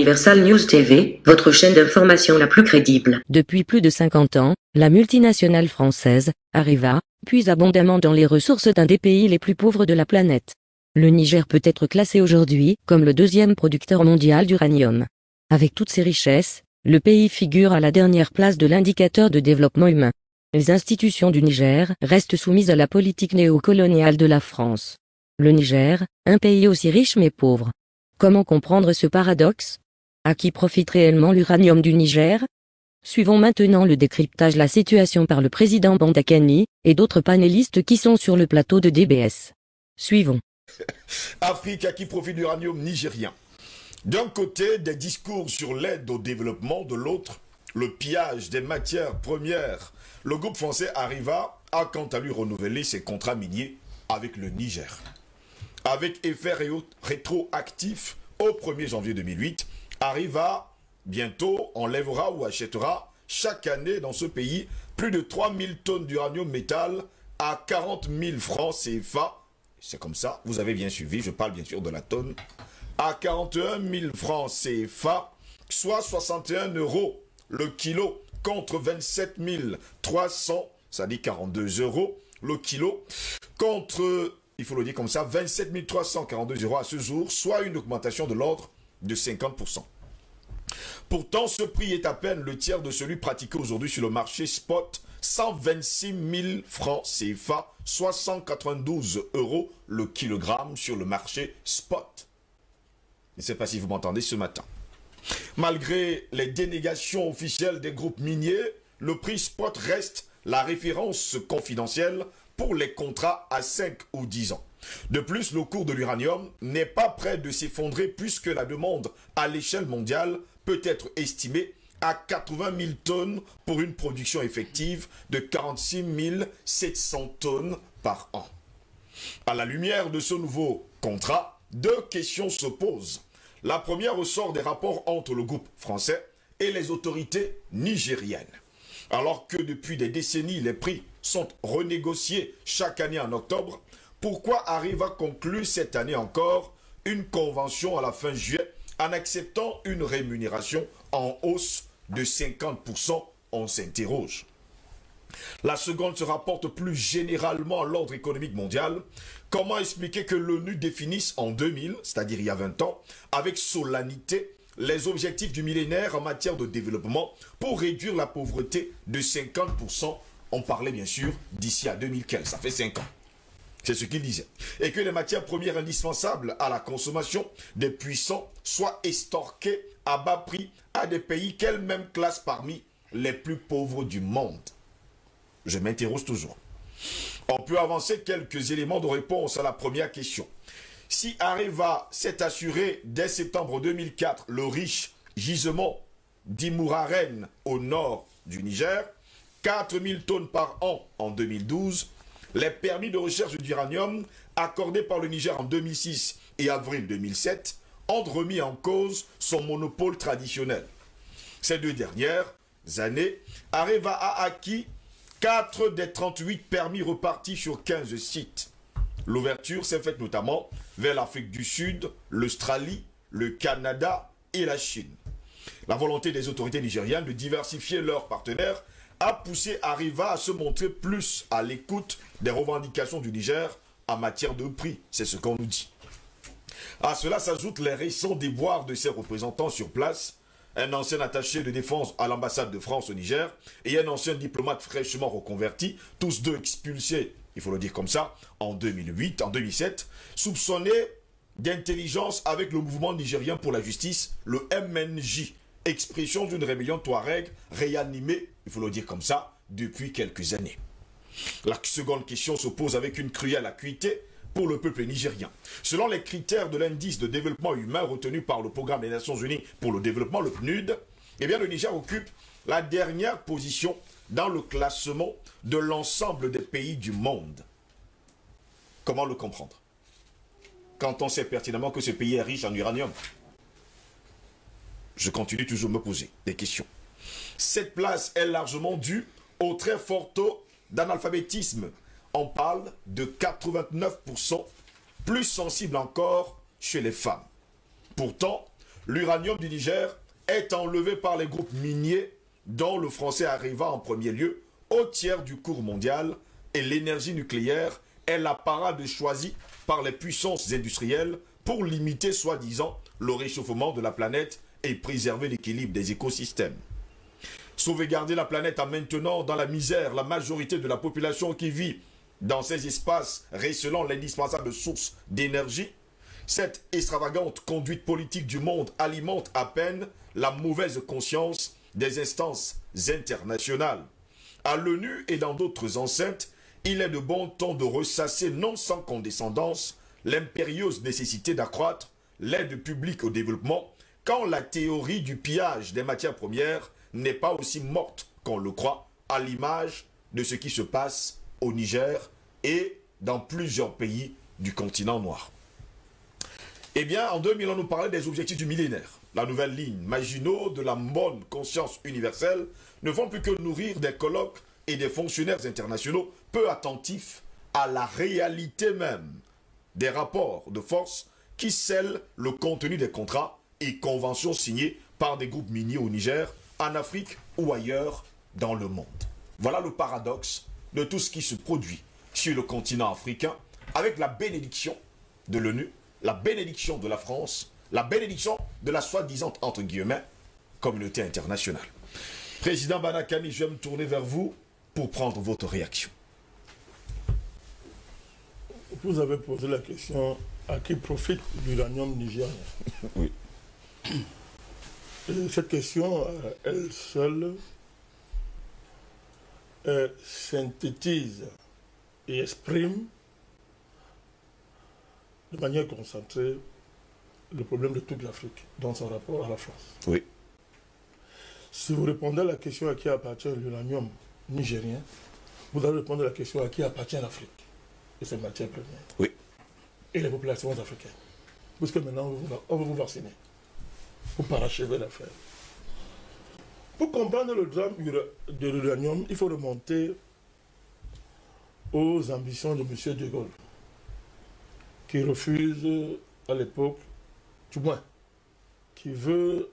Universal News TV, votre chaîne d'information la plus crédible. Depuis plus de 50 ans, la multinationale française, Areva, puise abondamment dans les ressources d'un des pays les plus pauvres de la planète. Le Niger peut être classé aujourd'hui comme le deuxième producteur mondial d'uranium. Avec toutes ses richesses, le pays figure à la dernière place de l'indicateur de développement humain. Les institutions du Niger restent soumises à la politique néocoloniale de la France. Le Niger, un pays aussi riche mais pauvre. Comment comprendre ce paradoxe? À qui profite réellement l'uranium du Niger? Suivons maintenant le décryptage de la situation par le président Bandakani et d'autres panélistes qui sont sur le plateau de DBS. Suivons. Afrique, à qui profite l'uranium nigérien? D'un côté, des discours sur l'aide au développement, de l'autre, le pillage des matières premières. Le groupe français Areva a quant à lui renouvelé ses contrats miniers avec le Niger. Avec effet rétroactif au 1er janvier 2008, Areva bientôt enlèvera ou achètera chaque année dans ce pays plus de 3000 tonnes d'uranium métal à 40 000 francs CFA. C'est comme ça, vous avez bien suivi, je parle bien sûr de la tonne. À 41 000 francs CFA, soit 61 € le kilo, contre 27 300, ça dit 42 € le kilo, contre, il faut le dire comme ça, 27 342 € à ce jour, soit une augmentation de l'ordre de 50%. Pourtant, ce prix est à peine le tiers de celui pratiqué aujourd'hui sur le marché spot, 126 000 francs CFA, soit 192 € le kilogramme sur le marché spot. Je ne sais pas si vous m'entendez ce matin. Malgré les dénégations officielles des groupes miniers, le prix spot reste la référence confidentielle pour les contrats à 5 ou 10 ans. De plus, le cours de l'uranium n'est pas prêt de s'effondrer puisque la demande à l'échelle mondiale peut être estimée à 80 000 tonnes pour une production effective de 46 700 tonnes par an. À la lumière de ce nouveau contrat, deux questions se posent. La première ressort des rapports entre le groupe français et les autorités nigériennes. Alors que depuis des décennies, les prix sont renégociés chaque année en octobre, pourquoi Areva conclut cette année encore une convention à la fin juillet en acceptant une rémunération en hausse de 50%? On s'interroge. La seconde se rapporte plus généralement à l'ordre économique mondial. Comment expliquer que l'ONU définisse en 2000, c'est-à-dire il y a 20 ans, avec solennité, les objectifs du millénaire en matière de développement pour réduire la pauvreté de 50%? On parlait bien sûr d'ici à 2015, ça fait 5 ans. C'est ce qu'il disait. Et que les matières premières indispensables à la consommation des puissants soient extorquées à bas prix à des pays qu'elles-mêmes classent parmi les plus pauvres du monde. Je m'interroge toujours. On peut avancer quelques éléments de réponse à la première question. Si Areva s'est assuré dès septembre 2004 le riche gisement d'Imouraren au nord du Niger, 4000 tonnes par an en 2012, les permis de recherche d'uranium accordés par le Niger en 2006 et avril 2007 ont remis en cause son monopole traditionnel. Ces deux dernières années, Areva a acquis 4 des 38 permis repartis sur 15 sites. L'ouverture s'est faite notamment vers l'Afrique du Sud, l'Australie, le Canada et la Chine. La volonté des autorités nigériennes de diversifier leurs partenaires a poussé Areva à se montrer plus à l'écoute des revendications du Niger en matière de prix. C'est ce qu'on nous dit. À cela s'ajoutent les récents déboires de ses représentants sur place, un ancien attaché de défense à l'ambassade de France au Niger et un ancien diplomate fraîchement reconverti, tous deux expulsés, il faut le dire comme ça, en 2007, soupçonnés d'intelligence avec le mouvement nigérien pour la justice, le MNJ, expression d'une rébellion touareg réanimée, il faut le dire comme ça, depuis quelques années. La seconde question se pose avec une cruelle acuité pour le peuple nigérien. Selon les critères de l'indice de développement humain retenu par le Programme des Nations Unies pour le développement, le PNUD, eh bien le Niger occupe la dernière position dans le classement de l'ensemble des pays du monde. Comment le comprendre? Quand on sait pertinemment que ce pays est riche en uranium. Je continue toujours de me poser des questions. Cette place est largement due au très fort taux d'analphabétisme. On parle de 89%, plus sensible encore chez les femmes. Pourtant, l'uranium du Niger est enlevé par les groupes miniers dont le français arriva en premier lieu au tiers du cours mondial et l'énergie nucléaire est la parade choisie par les puissances industrielles pour limiter soi-disant le réchauffement de la planète et préserver l'équilibre des écosystèmes. Sauvegarder la planète en maintenant dans la misère la majorité de la population qui vit dans ces espaces recelant l'indispensable source d'énergie, cette extravagante conduite politique du monde alimente à peine la mauvaise conscience des instances internationales. À l'ONU et dans d'autres enceintes, il est de bon ton de ressasser non sans condescendance l'impérieuse nécessité d'accroître l'aide publique au développement quand la théorie du pillage des matières premières n'est pas aussi morte qu'on le croit, à l'image de ce qui se passe au Niger et dans plusieurs pays du continent noir. Eh bien, en 2000, on nous parlait des objectifs du millénaire. La nouvelle ligne Maginot de la bonne conscience universelle ne font plus que nourrir des colloques et des fonctionnaires internationaux peu attentifs à la réalité même des rapports de force qui scellent le contenu des contrats et conventions signés par des groupes miniers au Niger, en Afrique ou ailleurs dans le monde. Voilà le paradoxe de tout ce qui se produit sur le continent africain avec la bénédiction de l'ONU, la bénédiction de la France, la bénédiction de la soi-disant, entre guillemets, communauté internationale. Président Banakani, je vais me tourner vers vous pour prendre votre réaction. Vous avez posé la question à qui profite l'uranium nigérien. Oui. Et cette question, elle seule, synthétise et exprime de manière concentrée le problème de toute l'Afrique dans son rapport à la France. Oui. Si vous répondez à la question à qui appartient l'uranium nigérien, vous allez répondre à la question à qui appartient l'Afrique et ses matières premières. Oui. Et les populations africaines. Parce que maintenant, on veut vous vacciner pour parachever l'affaire. Pour comprendre le drame de l'uranium, il faut remonter aux ambitions de M. de Gaulle, qui refuse à l'époque, du moins, qui veut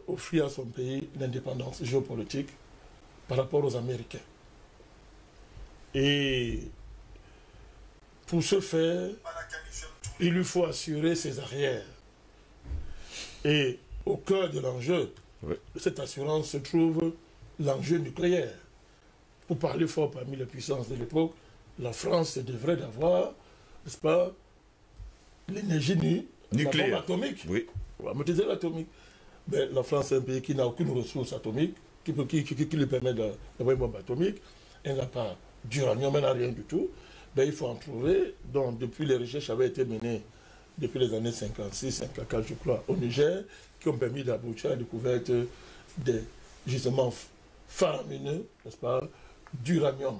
offrir à son pays l'indépendance géopolitique par rapport aux Américains. Et pour ce faire, il lui faut assurer ses arrières. Et au cœur de l'enjeu, de cette assurance se trouve l'enjeu nucléaire. Pour parler fort parmi les puissances de l'époque, la France devrait avoir, n'est-ce pas, l'énergie nucléaire, la bombe atomique. Oui. On va maîtriser l'atomique. Mais la France est un pays qui n'a aucune ressource atomique, qui lui permet d'avoir une bombe atomique. Elle n'a pas d'uranium, elle n'a rien du tout. Ben, il faut en trouver. Donc, depuis les recherches avaient été menées depuis les années 56, 54, je crois, au Niger, qui ont permis d'aboutir à la découverte des gisements faramineux, n'est-ce pas, d'uranium.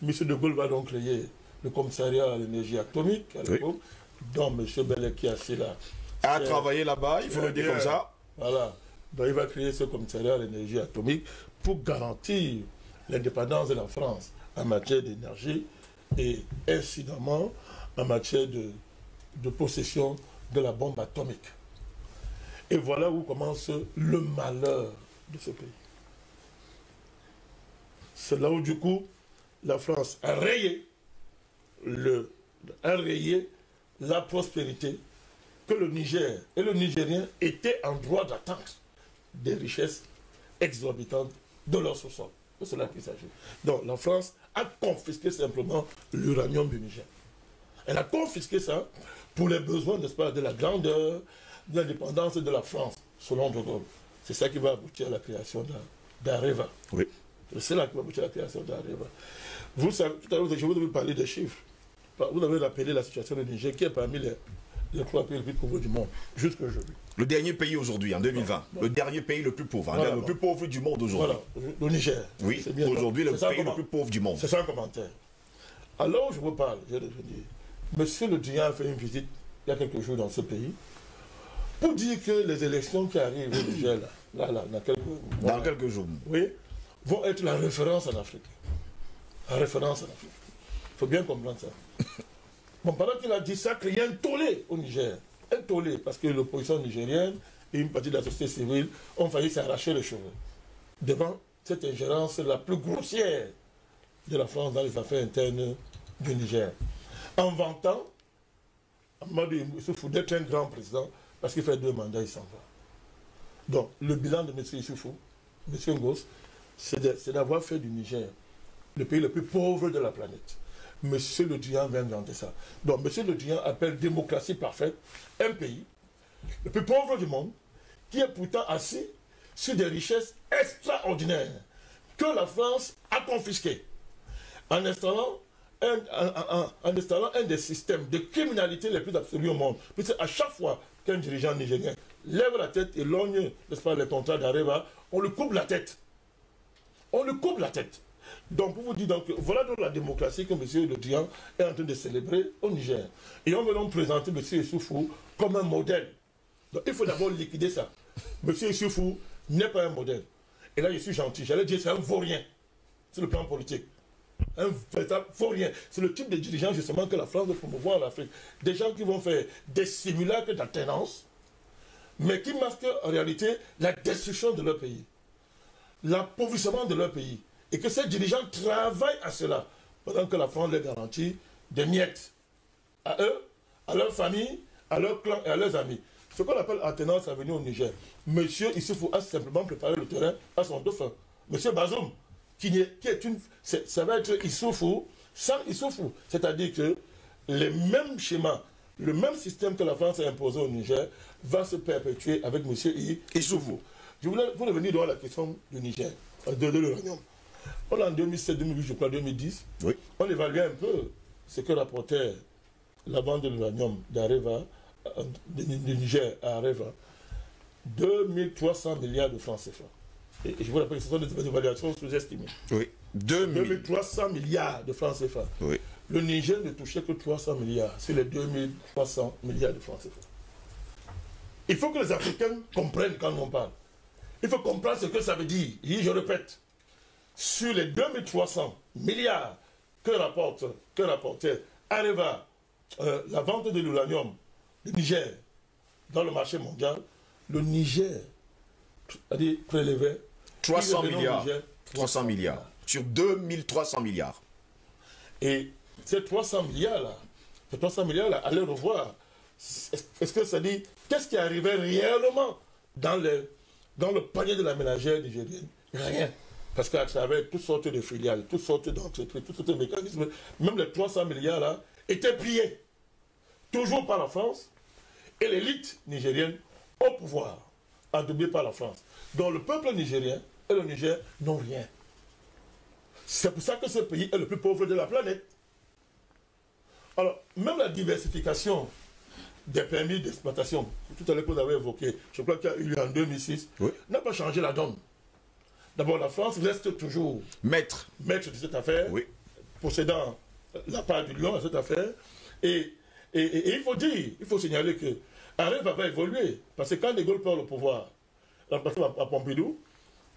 M. de Gaulle va donc créer le commissariat à l'énergie atomique à l'époque, dont M. Bellet qui a assis là. A travaillé là-bas, il faut le dire comme ça. Voilà. Donc il va créer ce commissariat à l'énergie atomique pour garantir l'indépendance de la France en matière d'énergie et incidemment en matière de possession de la bombe atomique. Et voilà où commence le malheur de ce pays. C'est là où du coup la France a rayé la prospérité que le Niger et le Nigérien étaient en droit d'attendre des richesses exorbitantes de leur sous-sol. C'est cela qu'il s'agit. Donc la France a confisqué simplement l'uranium du Niger. Elle a confisqué ça pour les besoins, n'est-ce pas, de la grandeur, de l'indépendance de la France, selon De Gaulle. C'est ça qui va aboutir à la création d'Areva. Oui. C'est là qui va aboutir à la création d'Areva. Vous savez, tout à l'heure, je vous ai parlé des chiffres. Vous avez rappelé la situation du Niger qui est parmi les 3 pays les plus pauvres du monde, jusqu'aujourd'hui. Le dernier pays aujourd'hui, en 2020. Le dernier pays le plus pauvre. Voilà, le plus pauvre du monde aujourd'hui. Voilà, le Niger. Oui, aujourd'hui, le pays le plus pauvre du monde. C'est ça un commentaire. Alors, je vous parle, je vais dire. Monsieur Le Drian a fait une visite il y a quelques jours dans ce pays pour dire que les élections qui arrivent au Niger, dans quelques jours, oui, vont être la référence en Afrique. La référence en Afrique. Il faut bien comprendre ça. Bon, pendant qu'il a dit ça, il y a un tollé au Niger. un tollé, parce que l'opposition nigérienne et une partie de la société civile ont failli s'arracher les cheveux devant cette ingérence la plus grossière de la France dans les affaires internes du Niger. En vantant Amadou Issoufou d'être un grand président, parce qu'il fait 2 mandats, il s'en va. Donc, le bilan de M. Issoufou, M. Ngos, c'est d'avoir fait du Niger le pays le plus pauvre de la planète. M. Le Drian vient d'inventer ça. Donc, M. Le Drian appelle démocratie parfaite un pays le plus pauvre du monde, qui est pourtant assis sur des richesses extraordinaires que la France a confisquées en installant un des systèmes de criminalité les plus absolus au monde. Puisque à chaque fois qu'un dirigeant nigérien lève la tête et logne, n'est-ce pas, les contrats d'Areva, on lui coupe la tête. On lui coupe la tête. Donc, pour vous dire, donc, voilà donc la démocratie que M. Le Drian est en train de célébrer au Niger. Et on veut donc présenter M. Issoufou comme un modèle. Donc, il faut d'abord liquider ça. M. Issoufou n'est pas un modèle. Et là, je suis gentil. J'allais dire c'est un vaurien sur le plan politique. Un véritable vaurien. C'est le type de dirigeant, justement, que la France veut promouvoir en Afrique. Des gens qui vont faire des simulacres d'alternance, mais qui masquent en réalité la destruction de leur pays, l'appauvrissement de leur pays. Et que ces dirigeants travaillent à cela, pendant que la France les garantit des miettes à eux, à leur famille, à leur clan et à leurs amis. Ce qu'on appelle alternance à venir au Niger. Monsieur Issoufou a simplement préparé le terrain à son dauphin. Monsieur Bazoum, ça va être Issoufou sans Issoufou. C'est-à-dire que les mêmes schémas, le même système que la France a imposé au Niger va se perpétuer avec monsieur Issoufou. Je voulais revenir dans la question du Niger, de l'uranium. On est en 2007, 2008, je crois, 2010. Oui. On évaluait un peu ce que rapportait la vente de l'uranium d'Areva, du Niger à Areva. 2300 milliards de francs CFA. Et je vous rappelle que ce sont des évaluations sous-estimées. Oui. 2300 milliards de francs CFA. Oui. Le Niger ne touchait que 300 milliards sur les 2300 milliards de francs CFA. Il faut que les Africains comprennent quand on parle. Il faut comprendre ce que ça veut dire. Et je répète, sur les 2300 milliards que rapportait Areva, la vente de l'uranium du Niger dans le marché mondial, le Niger prélevait 300 milliards. 300 milliards. Sur 2300 milliards. Et ces 300 milliards-là, allez revoir. Est-ce que ça dit, qu'est-ce qui arrivait réellement dans le panier de la ménagère nigérienne? Rien. Parce qu'à travers toutes sortes de filiales, toutes sortes d'entreprises, toutes sortes de mécanismes, même les 300 milliards-là étaient pillés. Toujours par la France et l'élite nigérienne au pouvoir, endoublée par la France. Donc le peuple nigérien et le Niger n'ont rien. C'est pour ça que ce pays est le plus pauvre de la planète. Alors, même la diversification des permis d'exploitation, tout à l'heure que vous avez évoqué, je crois qu'il y a eu en 2006, oui, n'a pas changé la donne. D'abord, la France reste toujours maître de cette affaire, oui, possédant la part du lion à cette affaire. Et il faut signaler que Areva va évoluer, parce que quand De Gaulle prend le pouvoir, remplacé à Pompidou,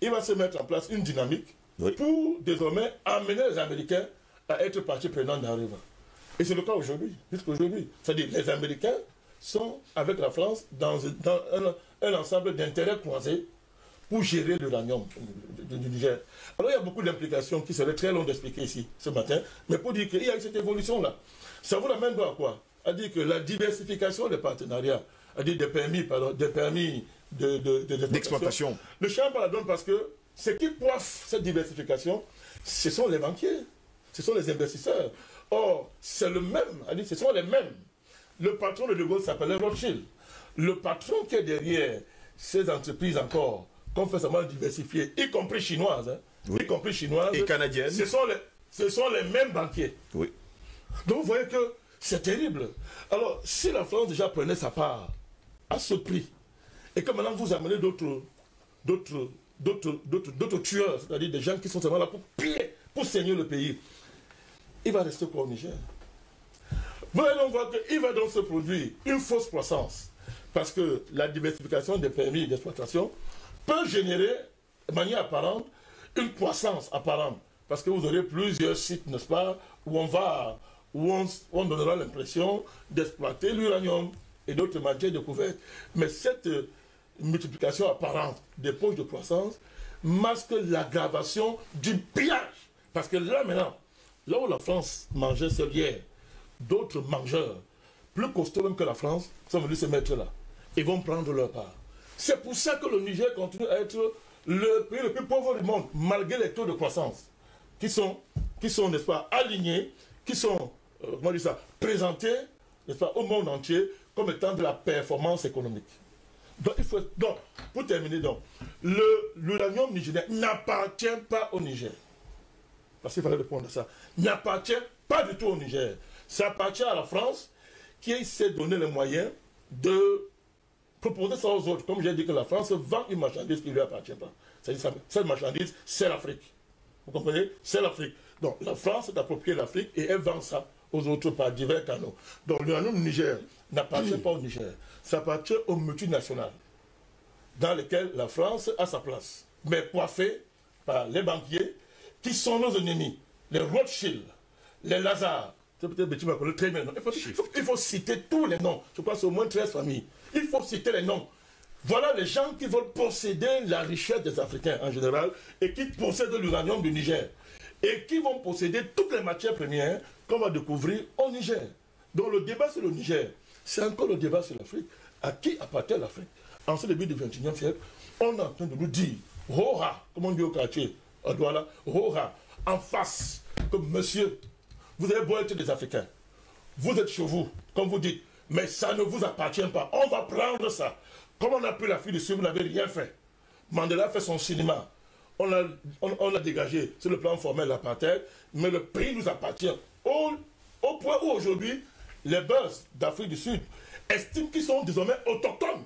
il va se mettre en place une dynamique, oui, pour désormais amener les Américains à être partie prenante d'Areva. Et c'est le cas aujourd'hui, jusqu'aujourd'hui. C'est-à-dire les Américains sont avec la France dans un ensemble d'intérêts croisés pour gérer l'uranium du Niger. Alors il y a beaucoup d'implications qui seraient très longues d'expliquer ici ce matin, mais pour dire qu'il y a cette évolution-là. Ça vous amène à quoi? À dire que la diversification des partenariats, à dire des permis d'exploitation. Le champ par la donne parce que ce qui coiffe cette diversification, ce sont les banquiers, ce sont les investisseurs. Or, c'est le même, ce sont les mêmes. Le patron de Gaulle s'appelait Rothschild. Le patron qui est derrière ces entreprises encore, confessément diversifiées, y compris chinoises, hein, oui, y compris chinoises et canadiennes, ce sont les mêmes banquiers. Oui. Donc vous voyez que c'est terrible. Alors, si la France déjà prenait sa part à ce prix, et que maintenant vous amenez d'autres tueurs, c'est-à-dire des gens qui sont seulement là pour piller, pour saigner le pays, il va rester quoi au Niger? Vous allez donc voir qu'il va donc se produire une fausse croissance. Parce que la diversification des permis d'exploitation peut générer, de manière apparente, une croissance apparente. Parce que vous aurez plusieurs sites, n'est-ce pas, où on donnera l'impression d'exploiter l'uranium. et d'autres matières découvertes. Mais cette multiplication apparente des poches de croissance masque l'aggravation du pillage. Parce que là maintenant, là où la France mangeait seule hier, d'autres mangeurs, plus costauds même que la France, sont venus se mettre là. Ils vont prendre leur part. C'est pour ça que le Niger continue à être le pays le plus pauvre du monde, malgré les taux de croissance, qui sont n'est-ce pas, alignés, qui sont, comment dire ça, présentés, n'est-ce pas, au monde entier, comme étant de la performance économique. Donc, pour terminer, donc, l'uranium nigérien n'appartient pas au Niger. Parce qu'il fallait répondre à ça. N'appartient pas du tout au Niger. Ça appartient à la France, qui s'est donné les moyens de proposer ça aux autres. Comme j'ai dit que la France vend une marchandise qui ne lui appartient pas. Cette marchandise, c'est l'Afrique. Vous comprenez? C'est l'Afrique. Donc la France s'est appropriée l'Afrique et elle vend ça aux autres par divers canaux. Donc l'uranium Niger n'appartient pas au Niger. Ça appartient aux multinationales dans lesquelles la France a sa place. Mais coiffée par les banquiers qui sont nos ennemis. Les Rothschild, les Lazare. C'est peut-être que tu m'as connu très bien. Il faut citer tous les noms. Je pense au moins 13 familles. Il faut citer les noms. Voilà les gens qui veulent posséder la richesse des Africains en général et qui possèdent l'uranium du Niger. Et qui vont posséder toutes les matières premières qu'on va découvrir au Niger. Donc le débat sur le Niger, c'est encore le débat sur l'Afrique. À qui appartient l'Afrique? En ce début du XXIe siècle, on est en train de nous dire, Roha, comme on dit au quartier, à Douala, Roha, en face, comme monsieur, vous avez beau être des Africains, vous êtes chez vous, comme vous dites, mais ça ne vous appartient pas. On va prendre ça. Comme on a pris l'Afrique du Sud, vous n'avez rien fait. Mandela fait son cinéma. On l'a dégagé sur le plan formel l'apartheid, mais le pays nous appartient. Au point où aujourd'hui, les boss d'Afrique du Sud estiment qu'ils sont désormais autochtones.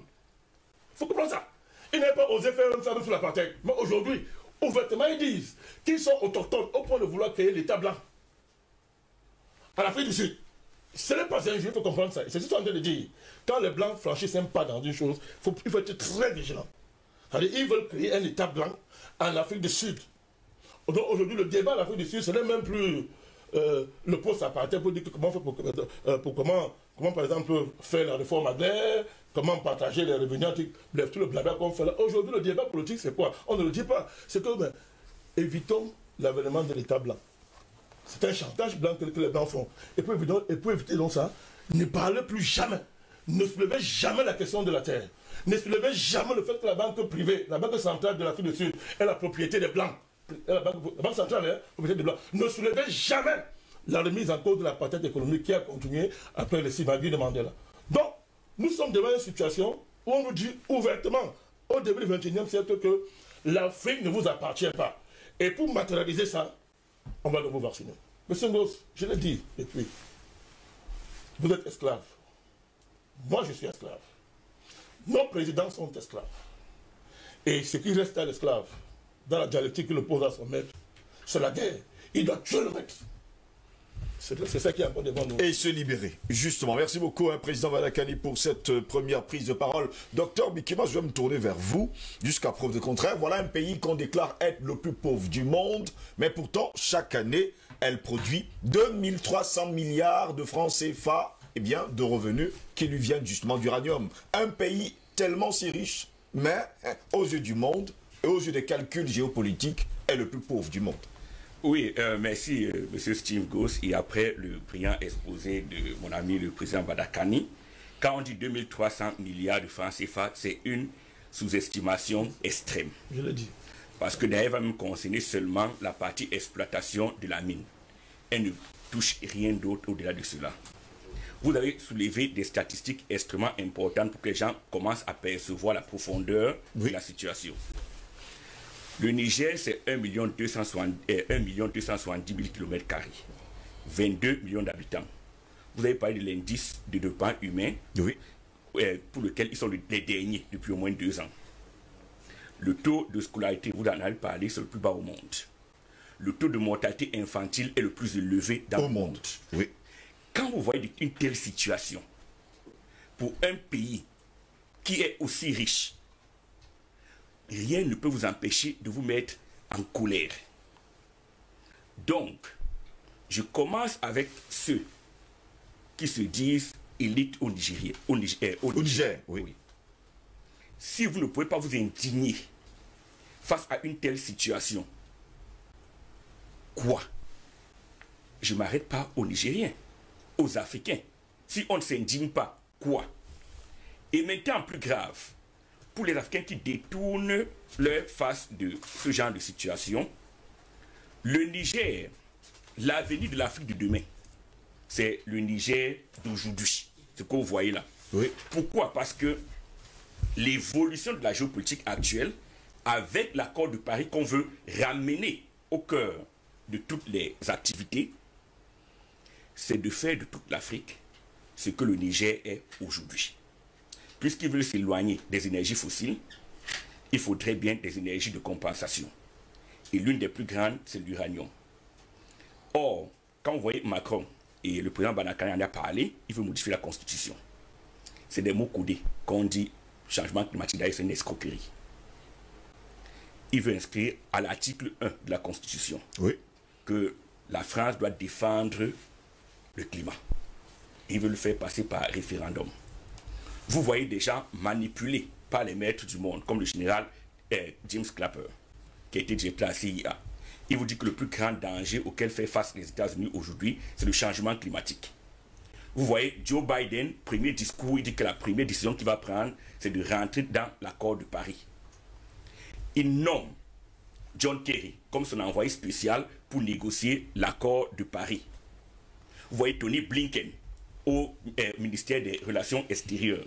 Il faut comprendre ça. Ils n'avaient pas osé faire ça sur l'apartheid. Mais aujourd'hui, ouvertement, ils disent qu'ils sont autochtones au point de vouloir créer l'État blanc. À l'Afrique du Sud. Ce n'est pas un jeu, il faut comprendre ça. C'est ce que je suis en train de dire. Quand les Blancs franchissent un pas dans une chose, il faut être très vigilant. C'est-à-dire, ils veulent créer un État blanc en Afrique du Sud. Donc aujourd'hui, le débat en Afrique du Sud, ce n'est même plus le post-apartheid pour dire que comment faire comment par exemple faire la réforme agraire, comment partager les revenus, bref, tout le blabla qu'on fait là. Aujourd'hui, le débat politique, c'est quoi? On ne le dit pas. C'est que, évitons l'avènement de l'État blanc. C'est un chantage blanc que les Blancs font. Et pour éviter donc ça, ne parlez plus jamais. Ne soulevez jamais la question de la terre. Ne soulevez jamais le fait que la banque privée, la banque centrale de l'Afrique du Sud, est la propriété des Blancs. La banque centrale est la propriété des Blancs. Ne soulevez jamais la remise en cause de la l'apartheid économique qui a continué après le Sibagui de Mandela. Donc, nous sommes devant une situation où on nous dit ouvertement, au début du XXIe siècle, que l'Afrique ne vous appartient pas. Et pour matérialiser ça, on va devoir vacciner. Monsieur Ngoz, je l'ai dit, et puis, vous êtes esclave. Moi, je suis esclave. Nos présidents sont esclaves. Et ce qui reste à l'esclave, dans la dialectique qu'il oppose à son maître, c'est la guerre. Il doit tuer le maître. C'est ça qui est encore devant nous. Et se libérer. Justement. Merci beaucoup, Président Vadakani, pour cette première prise de parole. Docteur Bikima, je vais me tourner vers vous. Jusqu'à preuve de contraire, voilà un pays qu'on déclare être le plus pauvre du monde. Mais pourtant, chaque année, elle produit 2300 milliards de francs CFA, de revenus qui lui viennent justement d'uranium. Un pays tellement si riche, mais aux yeux du monde et aux yeux des calculs géopolitiques, est le plus pauvre du monde. Oui, merci Monsieur Steve Goss. Et après le brillant exposé de mon ami le président Vadakani, quand on dit 2300 milliards de francs CFA, c'est une sous-estimation extrême. Je le dis. Parce que d'ailleurs, va même concerner seulement la partie exploitation de la mine. Elle ne touche rien d'autre au-delà de cela. Vous avez soulevé des statistiques extrêmement importantes pour que les gens commencent à percevoir la profondeur de la situation. Le Niger, c'est 1 270 000 km², 22 millions d'habitants. Vous avez parlé de l'indice de développement humain, pour lequel ils sont les derniers depuis au moins 2 ans. Le taux de scolarité, vous en avez parlé, c'est le plus bas au monde. Le taux de mortalité infantile est le plus élevé dans le monde. Oui. Quand vous voyez une telle situation, pour un pays qui est aussi riche, rien ne peut vous empêcher de vous mettre en colère. Donc, je commence avec ceux qui se disent élite au Niger. Au Niger, oui. Si vous ne pouvez pas vous indigner face à une telle situation, quoi? Je ne m'arrête pas aux Nigériens, aux Africains. Si on ne s'indigne pas, quoi? Et maintenant, plus grave, pour les Africains qui détournent leur face de ce genre de situation, le Niger, l'avenir de l'Afrique de demain, c'est le Niger d'aujourd'hui, ce que vous voyez là. Oui. Pourquoi? Parce que l'évolution de la géopolitique actuelle, avec l'accord de Paris qu'on veut ramener au cœur de toutes les activités, c'est de faire de toute l'Afrique ce que le Niger est aujourd'hui. Puisqu'ils veulent s'éloigner des énergies fossiles, il faudrait bien des énergies de compensation. Et l'une des plus grandes, c'est l'uranium. Or, quand vous voyez Macron et le président Banakane en a parlé, il veut modifier la Constitution. C'est des mots codés. Quand on dit changement climatique, c'est une escroquerie. Il veut inscrire à l'article 1 de la Constitution que la France doit défendre le climat. Il veut le faire passer par référendum. Vous voyez des gens manipulés par les maîtres du monde, comme le général James Clapper, qui a été directeur de la CIA. Il vous dit que le plus grand danger auquel fait face les États-Unis aujourd'hui, c'est le changement climatique. Vous voyez, Joe Biden, premier discours, il dit que la première décision qu'il va prendre, c'est de rentrer dans l'accord de Paris. Il nomme John Kerry comme son envoyé spécial pour négocier l'accord de Paris. Vous voyez Tony Blinken au ministère des Relations extérieures,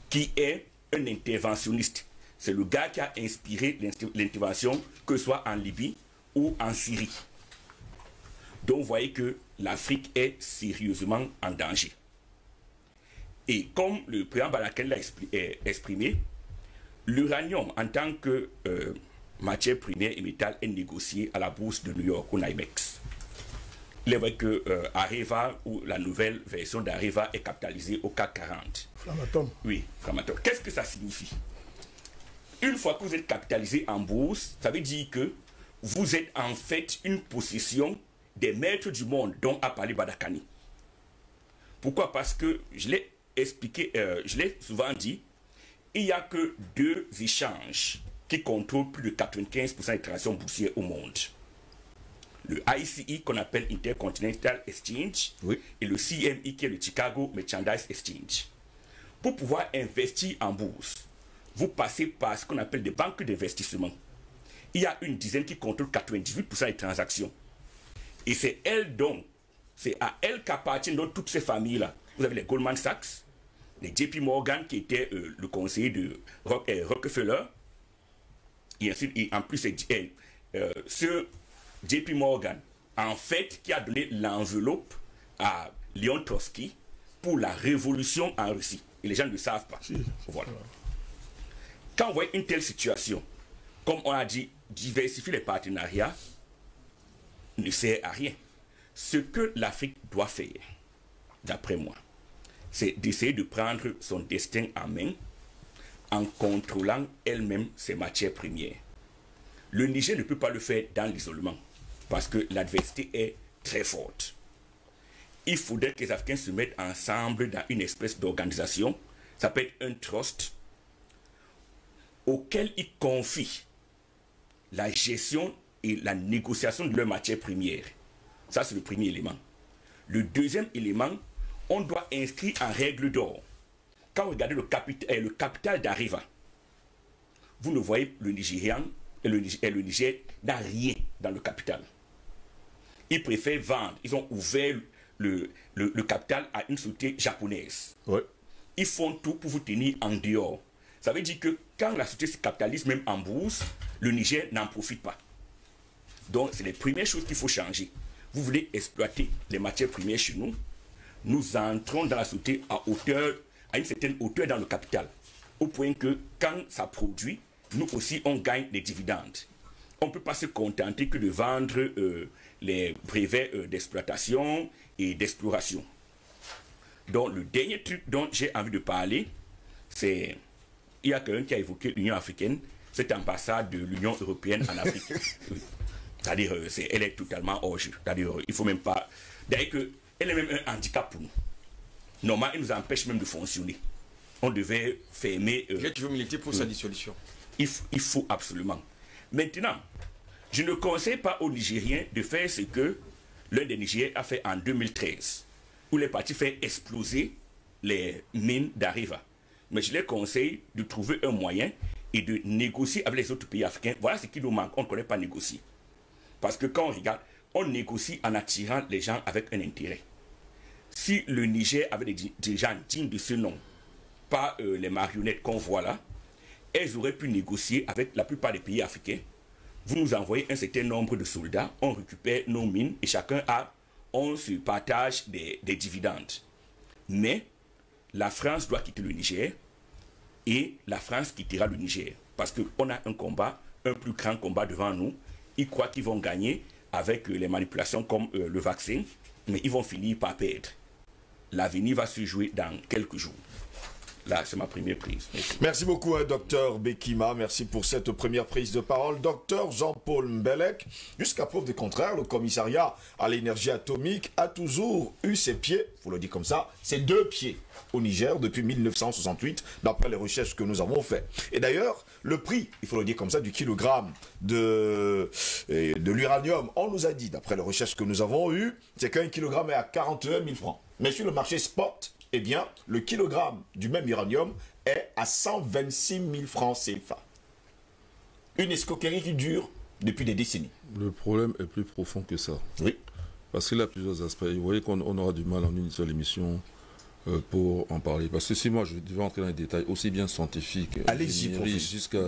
qui est un interventionniste. C'est le gars qui a inspiré l'intervention, que ce soit en Libye ou en Syrie. Donc vous voyez que l'Afrique est sérieusement en danger. Et comme le président Balaken l'a exprimé, l'uranium en tant que matière première et métal est négocié à la bourse de New York, au NYMEX. Il est vrai que Areva, ou la nouvelle version d'Areva, est capitalisée au CAC 40. Framatome. Oui, Framatome. Qu'est-ce que ça signifie? Une fois que vous êtes capitalisé en bourse, ça veut dire que vous êtes en fait une possession des maîtres du monde dont a parlé Badakani. Pourquoi? Parce que, je l'ai expliqué, je l'ai souvent dit, il n'y a que deux échanges qui contrôlent plus de 95% des transactions boursières au monde. Le ICE, qu'on appelle Intercontinental Exchange, et le CME, qui est le Chicago Merchandise Exchange. Pour pouvoir investir en bourse, vous passez par ce qu'on appelle des banques d'investissement. Il y a une dizaine qui contrôlent 98% des transactions. Et c'est à elles qu'appartiennent donc toutes ces familles-là. Vous avez les Goldman Sachs, les JP Morgan, qui était le conseiller de Rockefeller. Et ensuite, en plus, c'est ce JP Morgan, en fait, qui a donné l'enveloppe à Léon Trotsky pour la révolution en Russie. Et les gens ne le savent pas. Voilà. Quand on voit une telle situation, comme on a dit, diversifier les partenariats ne sert à rien. Ce que l'Afrique doit faire, d'après moi, c'est d'essayer de prendre son destin en main en contrôlant elle-même ses matières premières. Le Niger ne peut pas le faire dans l'isolement parce que l'adversité est très forte. Il faudrait que les Africains se mettent ensemble dans une espèce d'organisation, ça peut être un trust, auquel ils confient la gestion et la négociation de leurs matières premières. Ça, c'est le premier élément. Le deuxième élément, on doit inscrire en règle d'or. Quand vous regardez le capital d'Areva, vous ne voyez le Nigérian et le Niger n'a rien dans le capital. Ils préfèrent vendre. Ils ont ouvert le capital à une société japonaise. Ils font tout pour vous tenir en dehors. Ça veut dire que quand la société se capitalise même en bourse, le Niger n'en profite pas. Donc, c'est les premières choses qu'il faut changer. Vous voulez exploiter les matières premières chez nous, nous entrons dans la société à une certaine hauteur dans le capital. Au point que quand ça produit, nous aussi on gagne des dividendes. On ne peut pas se contenter que de vendre les brevets d'exploitation et d'exploration. Donc, le dernier truc dont j'ai envie de parler, c'est... Il y a quelqu'un qui a évoqué l'Union africaine, cette ambassade de l'Union européenne en Afrique. C'est-à-dire, elle est totalement hors jeu. C'est-à-dire, il ne faut même pas... D'ailleurs, elle est même un handicap pour nous. normalement, il nous empêche même de fonctionner. On devait fermer... tu veux militer pour sa dissolution? Il faut absolument. Maintenant, je ne conseille pas aux Nigériens de faire ce que l'un des Nigériens a fait en 2013, où les partis fait exploser les mines d'Arriva. Mais je les conseille de trouver un moyen et de négocier avec les autres pays africains. Voilà ce qui nous manque. On ne connaît pas négocier. Parce que quand on regarde, on négocie en attirant les gens avec un intérêt. Si le Niger avait des gens dignes de ce nom, pas les marionnettes qu'on voit là, elles auraient pu négocier avec la plupart des pays africains. Vous nous envoyez un certain nombre de soldats, on récupère nos mines et on se partage des dividendes. Mais la France doit quitter le Niger et la France quittera le Niger. Parce qu'on a un combat, un plus grand combat devant nous. Ils croient qu'ils vont gagner avec les manipulations comme le vaccin, mais ils vont finir par perdre. L'avenir va se jouer dans quelques jours. Là, c'est ma première prise. Merci beaucoup, docteur Bekima. Merci pour cette première prise de parole. Docteur Jean-Paul Mbelek, jusqu'à preuve du contraire, le commissariat à l'énergie atomique a toujours eu ses pieds, il faut le dire comme ça, ses 2 pieds au Niger depuis 1968, d'après les recherches que nous avons faites. Et d'ailleurs, le prix, il faut le dire comme ça, du kilogramme de l'uranium, on nous a dit, d'après les recherches que nous avons eues, c'est qu'un kilogramme est à 41 000 francs. Mais sur le marché spot, eh bien, le kilogramme du même uranium est à 126 000 francs CFA. Une escroquerie qui dure depuis des décennies. Le problème est plus profond que ça. Oui. Parce qu'il a plusieurs aspects. Vous voyez qu'on aura du mal en une seule émission pour en parler. Parce que si moi je devais entrer dans les détails aussi bien scientifiques, jusqu'à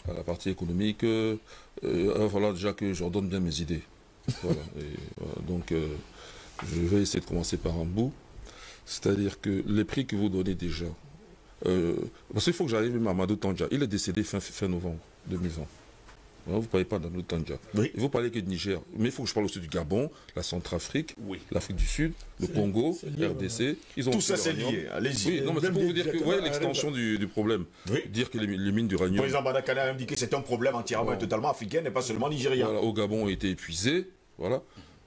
la partie économique, il va falloir déjà que je redonne bien mes idées. Voilà. Donc, je vais essayer de commencer par un bout. C'est-à-dire que les prix que vous donnez déjà, parce qu'il faut que j'arrive à Amadou Tandja, il est décédé fin novembre 2020. Vous ne parlez pas d'Amadou Tandja. Oui. Vous parlez que de Niger, mais il faut que je parle aussi du Gabon, la Centrafrique, l'Afrique du Sud, le Congo, RDC. Tout ça c'est lié, allez-y. Oui, non, mais c'est pour vous dire que vous voyez l'extension du problème. Oui. Dire que les mines d'uranium... Le président Badakana a indiqué que c'est un problème entièrement et totalement africain et pas seulement nigérien. Voilà, au Gabon ont été épuisés, voilà.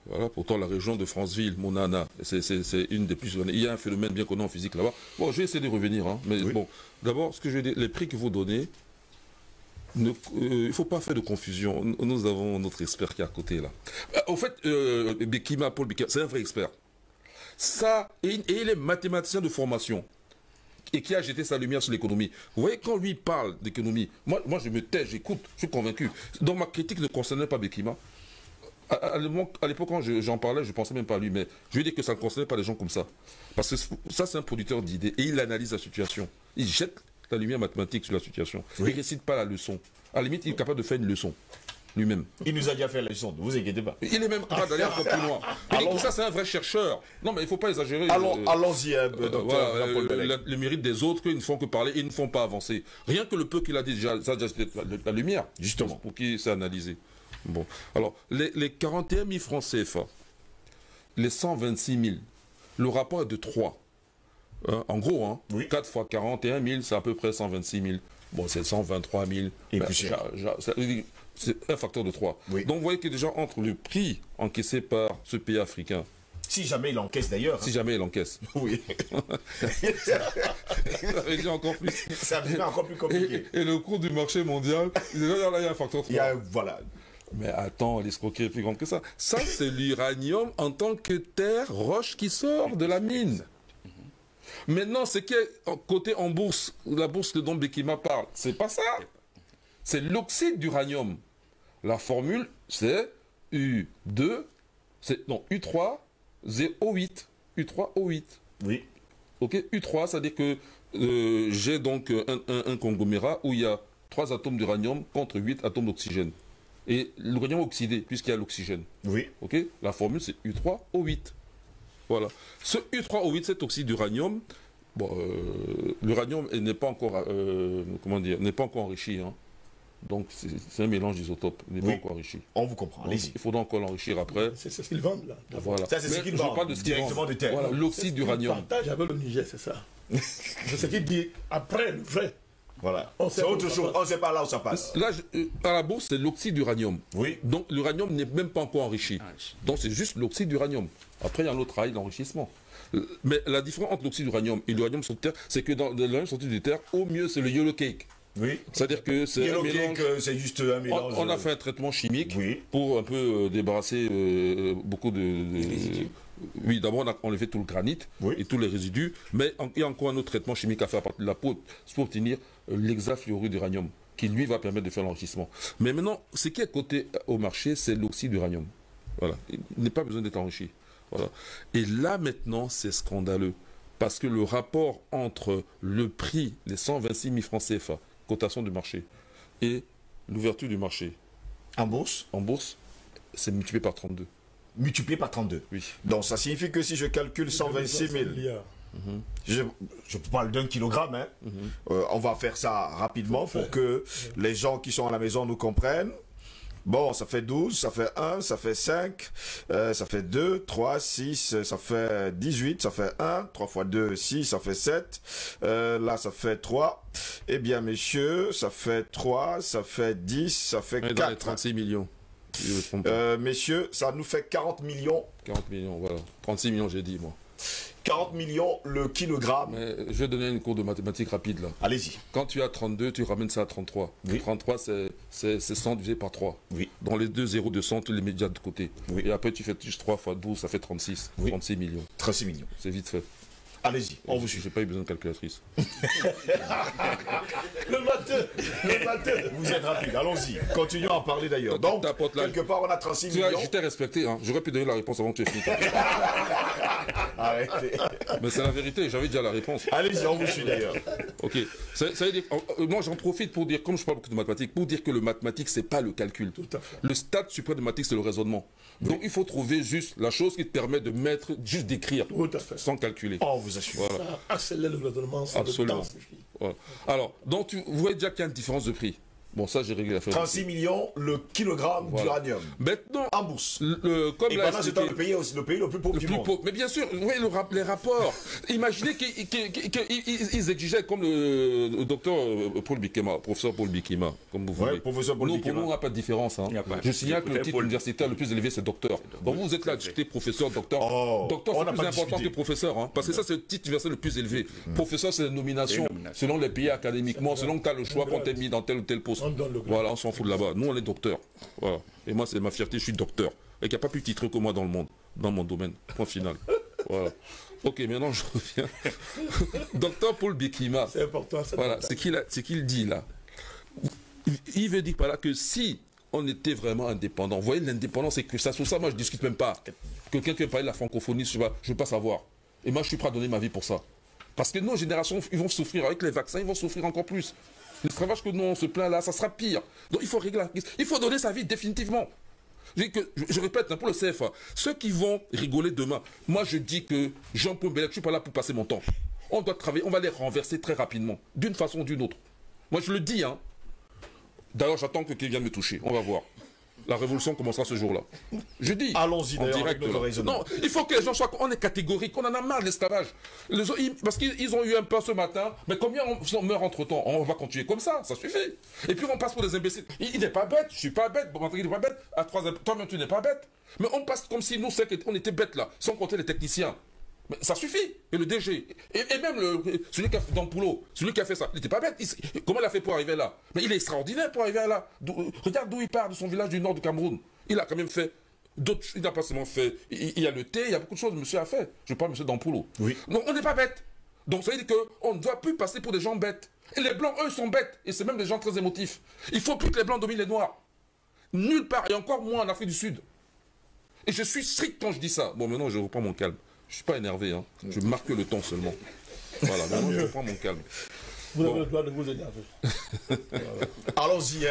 Voilà, pourtant la région de Franceville, Monana, c'est une des plus... Il y a un phénomène bien connu en physique là-bas. Bon, je vais essayer de revenir, hein, mais bon, d'abord, ce que je veux dire, les prix que vous donnez, il ne faut pas faire de confusion. Nous avons notre expert qui est à côté là. Au fait, Bekima, Paul Bekima, c'est un vrai expert. Ça, et il est mathématicien de formation. Et qui a jeté sa lumière sur l'économie. Vous voyez, quand lui parle d'économie, moi je me tais, j'écoute, je suis convaincu. Donc ma critique ne concernait pas Bekima. À l'époque, quand j'en parlais, je ne pensais même pas à lui, mais je lui ai dit que ça ne concernait pas les gens comme ça. Parce que ça, c'est un producteur d'idées, et il analyse la situation. Il jette la lumière mathématique sur la situation. Oui. Il ne récite pas la leçon. À la limite, il est capable de faire une leçon, lui-même. Il nous a déjà fait la leçon, ne vous inquiétez pas. Il est même capable d'aller encore plus loin. Ça, c'est un vrai chercheur. Non, mais il ne faut pas exagérer. Allons-y, docteur. Voilà, le mérite des autres, qu'ils ne font que parler, ils ne font pas avancer. Rien que le peu qu'il a dit, déjà, ça a déjà jeté la lumière. Justement. Pour qui s'est analysé. Bon, alors, les 41 000 francs CFA, les 126 000, le rapport est de 3. En gros, hein, 4 fois 41 000, c'est à peu près 126 000. Bon, c'est 123 000. Et c'est un facteur de 3. Oui. Donc, vous voyez que déjà, entre le prix encaissé par ce pays africain... Si jamais il encaisse d'ailleurs. Si jamais il encaisse. Oui. Ça devient encore plus... Ça devient encore plus compliqué. Et le cours du marché mondial, là, il y a un facteur 3. Voilà. Mais attends, l'escroquerie est plus grande que ça. Ça, c'est l'uranium en tant que terre, roche qui sort de la mine. Maintenant, ce qui est coté en bourse, la bourse dont Bekima parle, c'est pas ça. C'est l'oxyde d'uranium. La formule, c'est U2, U3, O8. U3O8. Oui. Ok, U3, ça veut dire que j'ai donc un conglomérat où il y a 3 atomes d'uranium contre 8 atomes d'oxygène. Et l'uranium oxydé, puisqu'il y a l'oxygène. Oui. Ok. La formule, c'est U3O8. Voilà. Ce U3O8, cet oxyde d'uranium, bon, l'uranium n'est pas encore, n'est pas encore enrichi. Hein. Donc, c'est un mélange d'isotopes. Il n'est pas encore enrichi. On vous comprend. Donc, il faudra encore l'enrichir après. C'est ce qu'ils vendent, là. Voilà. Ça, c'est ce qu'ils vendent. Directement de terre. Voilà, l'oxyde d'uranium. Le partage avec le Niger, c'est ça. C'est ce qu'il dit après le vrai. Voilà. On sait C'est où autre ça chose. passe. On ne sait pas là où ça passe. Là, à la bourse, c'est l'oxyde d'uranium. Oui. Donc l'uranium n'est même pas encore enrichi. Donc c'est juste l'oxyde d'uranium. Après, il y a un autre travail d'enrichissement. Mais la différence entre l'oxyde d'uranium et l'uranium sorti de terre, c'est que dans l'uranium sorti de terre, au mieux, c'est le yellow cake. Oui. C'est-à-dire que c'est un Yellow mélange. cake, c'est juste un mélange. On a fait un traitement chimique Oui. pour un peu débarrasser beaucoup de résidus. Oui, d'abord on a enlevé tout le granit et tous les résidus, mais il y a encore un autre traitement chimique à faire à partir de la peau pour obtenir l'hexafluorure d'uranium, qui lui va permettre de faire l'enrichissement. Mais maintenant, ce qui est coté au marché, c'est l'oxyde d'uranium. Voilà, il n'est pas besoin d'être enrichi. Voilà. Et là maintenant, c'est scandaleux, parce que le rapport entre le prix, les 126 000 francs CFA, cotation du marché, et l'ouverture du marché En bourse, c'est multiplié par 32. multiplié par 32. Oui. Donc ça signifie que si je calcule 126 000, je parle d'un kilogramme, hein. On va faire ça rapidement pour que les gens qui sont à la maison nous comprennent. Bon, ça fait 12, ça fait 1, ça fait 5, ça fait 2, 3, 6, ça fait 18, ça fait 1, 3 fois 2, 6, ça fait 7, là ça fait 3, eh bien messieurs, ça fait 3, ça fait 10, ça fait 4. Dans les 36 millions. Messieurs, ça nous fait 40 millions. 40 millions, voilà. 36 millions, j'ai dit, moi. 40 millions le kilogramme. Mais je vais donner une cours de mathématiques rapide, là. Allez-y. Quand tu as 32, tu ramènes ça à 33. Oui. 33, c'est 100 divisé par 3. Oui. Dans les deux zéros de 100, tu les mets déjà de côté. Oui. Et après, tu fais juste 3 fois 12, ça fait 36. Oui. 36 millions. 36 millions. C'est vite fait. Allez-y, on vous suit. J'ai pas eu besoin de calculatrice. Le matin, vous êtes rapide, allons-y. Continuons à parler d'ailleurs. Donc, quelque part, on a 36 millions. Je t'ai respecté, hein. J'aurais pu donner la réponse avant que tu aies fini. Arrêtez. Mais c'est la vérité, j'avais déjà la réponse. Allez-y, on vous suit d'ailleurs. Ok. Ça veut dire, moi, j'en profite pour dire, comme je parle beaucoup de mathématiques, pour dire que le mathématique, c'est pas le calcul. Tout à fait. Le stade suprême de mathématiques, c'est le raisonnement. Donc, il faut trouver juste la chose qui te permet de mettre, juste d'écrire, Tout à fait. sans calculer. On vous assure. Voilà. Ça accélère le raisonnement, ça le Absolument. densifie. Voilà. Alors, donc, vous voyez déjà qu'il y a une différence de prix. Bon, ça, j'ai réglé l'affaire. 36 millions le kilogramme d'uranium. Maintenant, En bourse. comme Et l'a pendant ce expliqué- temps, le pays le plus pauvre du monde. Mais bien sûr, oui, les rapports. Imaginez qu'ils exigeaient comme le docteur Paul Bikema, professeur Paul Bikema, comme vous Ouais, voulez. professeur Paul Nous, Bikema. pour nous, on n'a pas de différence. Hein. Il n'y a pas. Je signale que le titre Paul. universitaire le plus élevé, c'est docteur. Donc vous êtes là à discuter professeur, docteur. Oh, Docteur, on c'est n'a plus pas important discuté. que professeur. Hein, parce que ça, c'est le titre universitaire le plus élevé. Professeur, c'est la nomination. Selon les pays académiquement, selon que tu as le choix qu'on t'ait mis dans tel ou tel poste. On donne le grade. Voilà, on s'en fout de là-bas. Nous, on est docteur. Voilà. Et moi, c'est ma fierté, je suis docteur. Et qu'il n'y a pas plus titré que moi dans le monde, dans mon domaine. Point final. Voilà. Ok, maintenant je reviens. Docteur Paul Bikima. C'est important. Voilà, ce qu'il dit là. Il veut dire par là que si on était vraiment indépendant, vous voyez, l'indépendance, c'est que ça, sur ça, moi, je ne discute même pas. Quelqu'un qui veut parler de la francophonie, je ne veux pas savoir. Et moi, je suis prêt à donner ma vie pour ça. Parce que nos générations, ils vont souffrir avec les vaccins, ils vont souffrir encore plus. L'esclavage que nous, on se plaint là, ça sera pire. Donc, il faut régler la question. Il faut donner sa vie définitivement. Je répète, hein, pour le CFA, ceux qui vont rigoler demain, moi, je dis que Jean-Paul Bellec, je ne suis pas là pour passer mon temps. On doit travailler, on va les renverser très rapidement, d'une façon ou d'une autre. Moi, je le dis, hein. D'ailleurs, j'attends que quelqu'un vienne me toucher. On va voir. La révolution commencera ce jour-là. Je dis. Allons-y en d'ailleurs direct. avec notre Là. raisonnement. Non, il faut que les gens soient. On est catégorique. On en a marre de l'esclavage. Parce qu'ils ont eu un pain ce matin. Mais combien on meurt entre temps? On va continuer comme ça. Ça suffit. Et puis on passe pour des imbéciles. Il n'est pas bête. Je suis pas bête. Bon, il n'est pas bête. À 3 ans, toi-même, tu n'es pas bête. Mais on passe comme si nous, on était bêtes là. Sans compter les techniciens. Mais ça suffit. Et le DG. Et même celui qui a fait Dampoulot, celui qui a fait ça, il n'était pas bête. Comment il a fait pour arriver là? Mais il est extraordinaire pour arriver là. Regarde d'où il part, de son village du nord du Cameroun. Il a quand même fait d'autres. Il n'a pas seulement fait. Il y a le thé, il y a beaucoup de choses que monsieur a fait. Je parle de monsieur Dampoulot. Oui. Donc on n'est pas bête. Donc ça veut dire qu'on ne doit plus passer pour des gens bêtes. Et les blancs, eux, sont bêtes. Et c'est même des gens très émotifs. Il ne faut plus que les blancs dominent les noirs. Nulle part. Et encore moins en Afrique du Sud. Et je suis strict quand je dis ça. Bon, maintenant, je reprends mon calme. Je ne suis pas énervé, hein. Je marque le temps seulement. Voilà, maintenant je reprends mon calme. Vous avez le droit de vous énerver. Allons-y,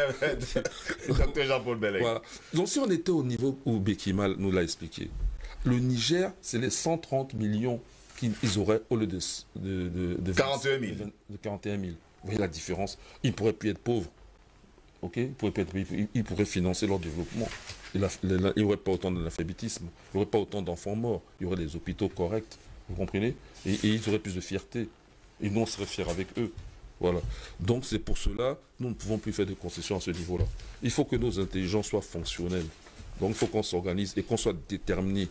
docteur Jean-Paul Bellec. Voilà. Donc si on était au niveau où Bikima nous l'a expliqué, le Niger, c'est les 130 millions qu'ils auraient au lieu de 41 000. De 41 000. Vous voyez la différence? Ils ne pourraient plus être pauvres. Ok, ils pourraient financer leur développement. Il n'y aurait pas autant d'analphabétisme, il n'y aurait pas autant d'enfants morts, il y aurait des hôpitaux corrects, vous comprenez? Et ils auraient plus de fierté. Et nous, on serait fiers avec eux. Voilà. Donc c'est pour cela, nous ne pouvons plus faire de concessions à ce niveau-là. Il faut que nos intelligences soient fonctionnelles. Donc il faut qu'on s'organise et qu'on soit déterminés.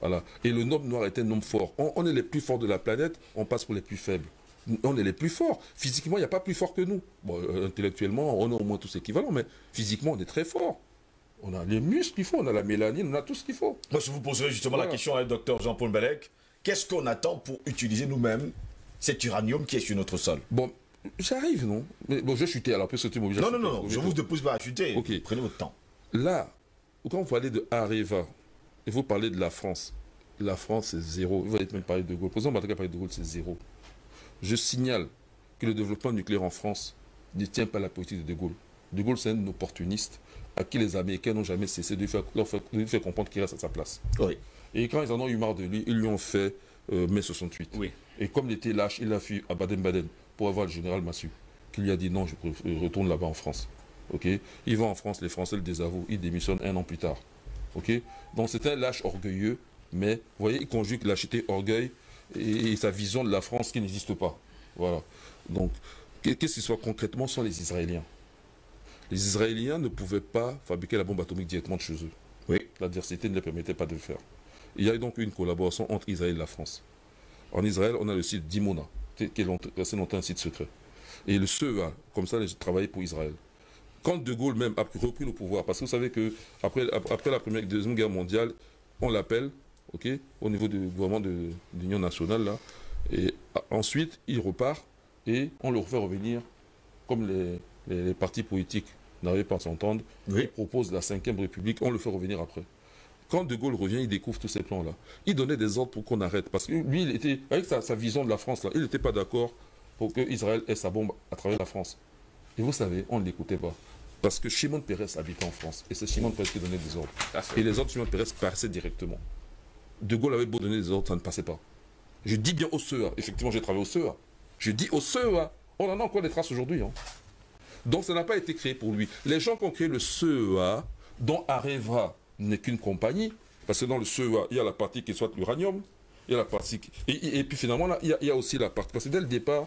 Voilà. Et le nombre noir est un nombre fort. On est les plus forts de la planète, on passe pour les plus faibles. On est les plus forts. Physiquement, il n'y a pas plus fort que nous. Bon, intellectuellement, on est au moins tous équivalents, mais physiquement, on est très fort. On a les muscles qu'il faut, on a la mélanine, on a tout ce qu'il faut. Moi, je vous poserai justement la question à Dr Jean-Paul Bellec. Qu'est-ce qu'on attend pour utiliser nous-mêmes cet uranium qui est sur notre sol? Bon, j'arrive, non? Mais bon, je vais chuter alors, parce que tu m'obliges à chuter. Non, je vous pousse pas à chuter. Ok. Prenez votre temps. Là, quand vous parlez de Areva, et vous parlez de la France c'est zéro. Vous allez même parler de Gaulle. Par exemple, parler de Gaulle, c'est zéro. Je signale que le développement nucléaire en France ne tient pas à la politique de De Gaulle. De Gaulle, c'est un opportuniste à qui les Américains n'ont jamais cessé de lui faire comprendre qu'il reste à sa place. Oui. Et quand ils en ont eu marre de lui, ils lui ont fait mai 68. Oui. Et comme il était lâche, il a fui à Baden-Baden pour avoir le général Massu, qui lui a dit non, je retourne là-bas en France. Okay. Il va en France, les Français le désavouent, il démissionne 1 an plus tard. Okay. Donc c'est un lâche orgueilleux, mais vous voyez, il conjugue lâcheté, orgueil et sa vision de la France qui n'existe pas. Voilà. Donc, qu'est-ce qui soit concrètement sont les Israéliens? Les Israéliens ne pouvaient pas fabriquer la bombe atomique directement de chez eux. Oui. L'adversité ne les permettait pas de le faire. Il y a donc une collaboration entre Israël et la France. En Israël, on a le site d'Imona, qui est assez longtemps un site secret. Et le CEA, comme ça, j'ai travaillé pour Israël. Quand De Gaulle même a repris le pouvoir, parce que vous savez que après la Deuxième Guerre mondiale, on l'appelle, okay, au niveau du gouvernement de l'Union nationale, là, et ensuite il repart et on le refait revenir, comme les partis politiques n'arrivent pas à s'entendre, oui. Il propose la 5e République, on le fait revenir après. Quand De Gaulle revient, il découvre tous ces plans-là. Il donnait des ordres pour qu'on arrête, parce que lui, il était, avec sa vision de la France, là, il n'était pas d'accord pour que Israël ait sa bombe à travers la France. Et vous savez, on ne l'écoutait pas. Parce que Shimon Peres habitait en France. Et c'est Shimon Peres qui donnait des ordres. Et les ordres de Shimon Peres passaient directement. De Gaulle avait beau donner des ordres, ça ne passait pas. Je dis bien au CEA. Effectivement, j'ai travaillé au CEA. Je dis au CEA. On en a encore des traces aujourd'hui. Hein. Donc ça n'a pas été créé pour lui. Les gens qui ont créé le CEA, dont Areva n'est qu'une compagnie, parce que dans le CEA, il y a la partie qui soit l'uranium, il y a la partie... Et puis finalement, là, il y a aussi la partie... Parce que dès le départ,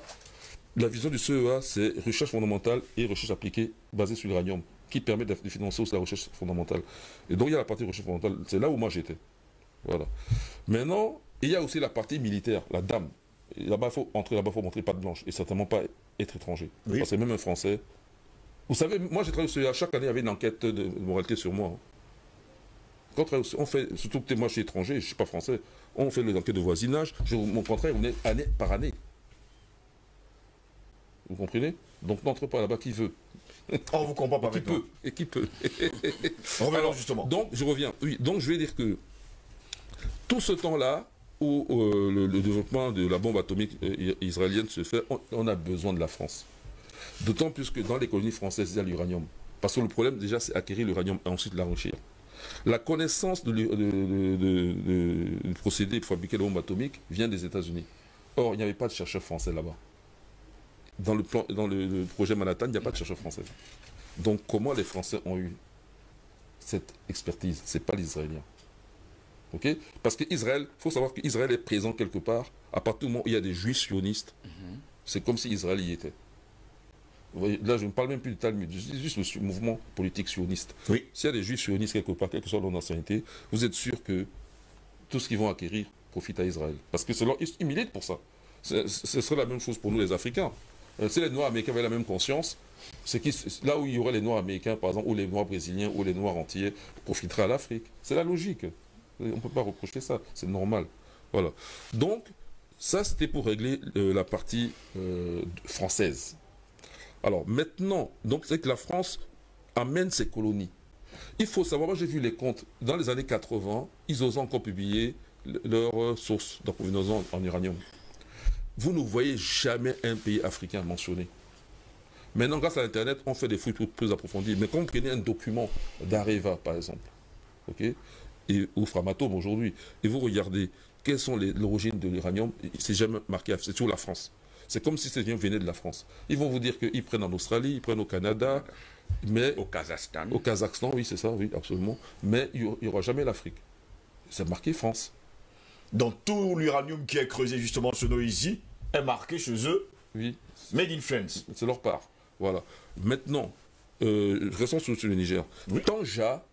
la vision du CEA, c'est recherche fondamentale et recherche appliquée basée sur l'uranium, qui permet de financer aussi la recherche fondamentale. Et donc il y a la partie recherche fondamentale, c'est là où moi j'étais. Voilà. Maintenant, il y a aussi la partie militaire, la dame. Là-bas, il faut entrer, là-bas, il faut montrer patte blanche, et certainement pas être étranger. Oui. Parce que même un Français... Vous savez, moi j'ai travaillé au CEA, chaque année, il y avait une enquête de moralité sur moi. Hein. Quand on fait, surtout que moi je suis étranger, je ne suis pas français, on fait les enquêtes de voisinage, mon contrat, on est année par année. Vous comprenez? Donc n'entre pas là-bas qui veut. On vous comprend pas. Et qui peut. Revenons justement. Donc je reviens. Oui, donc je vais dire que tout ce temps-là où le développement de la bombe atomique israélienne se fait, on a besoin de la France. D'autant plus que dans les colonies françaises, il y a l'uranium. Parce que le problème déjà c'est acquérir l'uranium et ensuite l'enrichir. La connaissance du procédé pour fabriquer la bombe atomique vient des États-Unis. Or, il n'y avait pas de chercheurs français là-bas. Dans le projet Manhattan, il n'y a pas de chercheurs français. Donc, comment les Français ont eu cette expertise? Ce n'est pas les Israéliens. Okay? Parce qu'Israël, il faut savoir qu'Israël est présent quelque part. À partir du moment où il y a des juifs sionistes, c'est comme si Israël y était. Vous voyez, là, je ne parle même plus du Talmud, juste le mouvement politique sioniste. Oui. S'il y a des juifs sionistes quelque part, quelle que soit leur nationalité, vous êtes sûr que tout ce qu'ils vont acquérir profite à Israël. Parce que ils militent pour ça. Ce serait la même chose pour nous les Africains. Si les Noirs américains avaient la même conscience, là où il y aurait les Noirs américains, par exemple, ou les Noirs brésiliens, ou les Noirs entiers, profiteraient à l'Afrique. C'est la logique. On ne peut pas reprocher ça, c'est normal. Voilà. Donc, ça c'était pour régler la partie française. Alors maintenant, donc c'est que la France amène ses colonies. Il faut savoir, moi j'ai vu les comptes, dans les années 80, ils osent encore publier leurs sources d'approvisionnement en uranium. Vous ne voyez jamais un pays africain mentionné. Maintenant, grâce à Internet, on fait des fouilles plus approfondies. Mais quand vous prenez un document d'Areva, par exemple, okay, ou Framatome aujourd'hui, et vous regardez quelles sont l'origine de l'uranium, c'est jamais marqué, c'est toujours la France. C'est comme si ces gens venaient de la France. Ils vont vous dire qu'ils prennent en Australie, ils prennent au Canada, mais... Au Kazakhstan. Au Kazakhstan, oui, c'est ça, oui, absolument. Mais il n'y aura jamais l'Afrique. C'est marqué France. Donc tout l'uranium qui est creusé justement chez nous ici est marqué chez eux Oui. Made in France. C'est leur part. Voilà. Maintenant, restons sur le Niger. Oui. Tanja,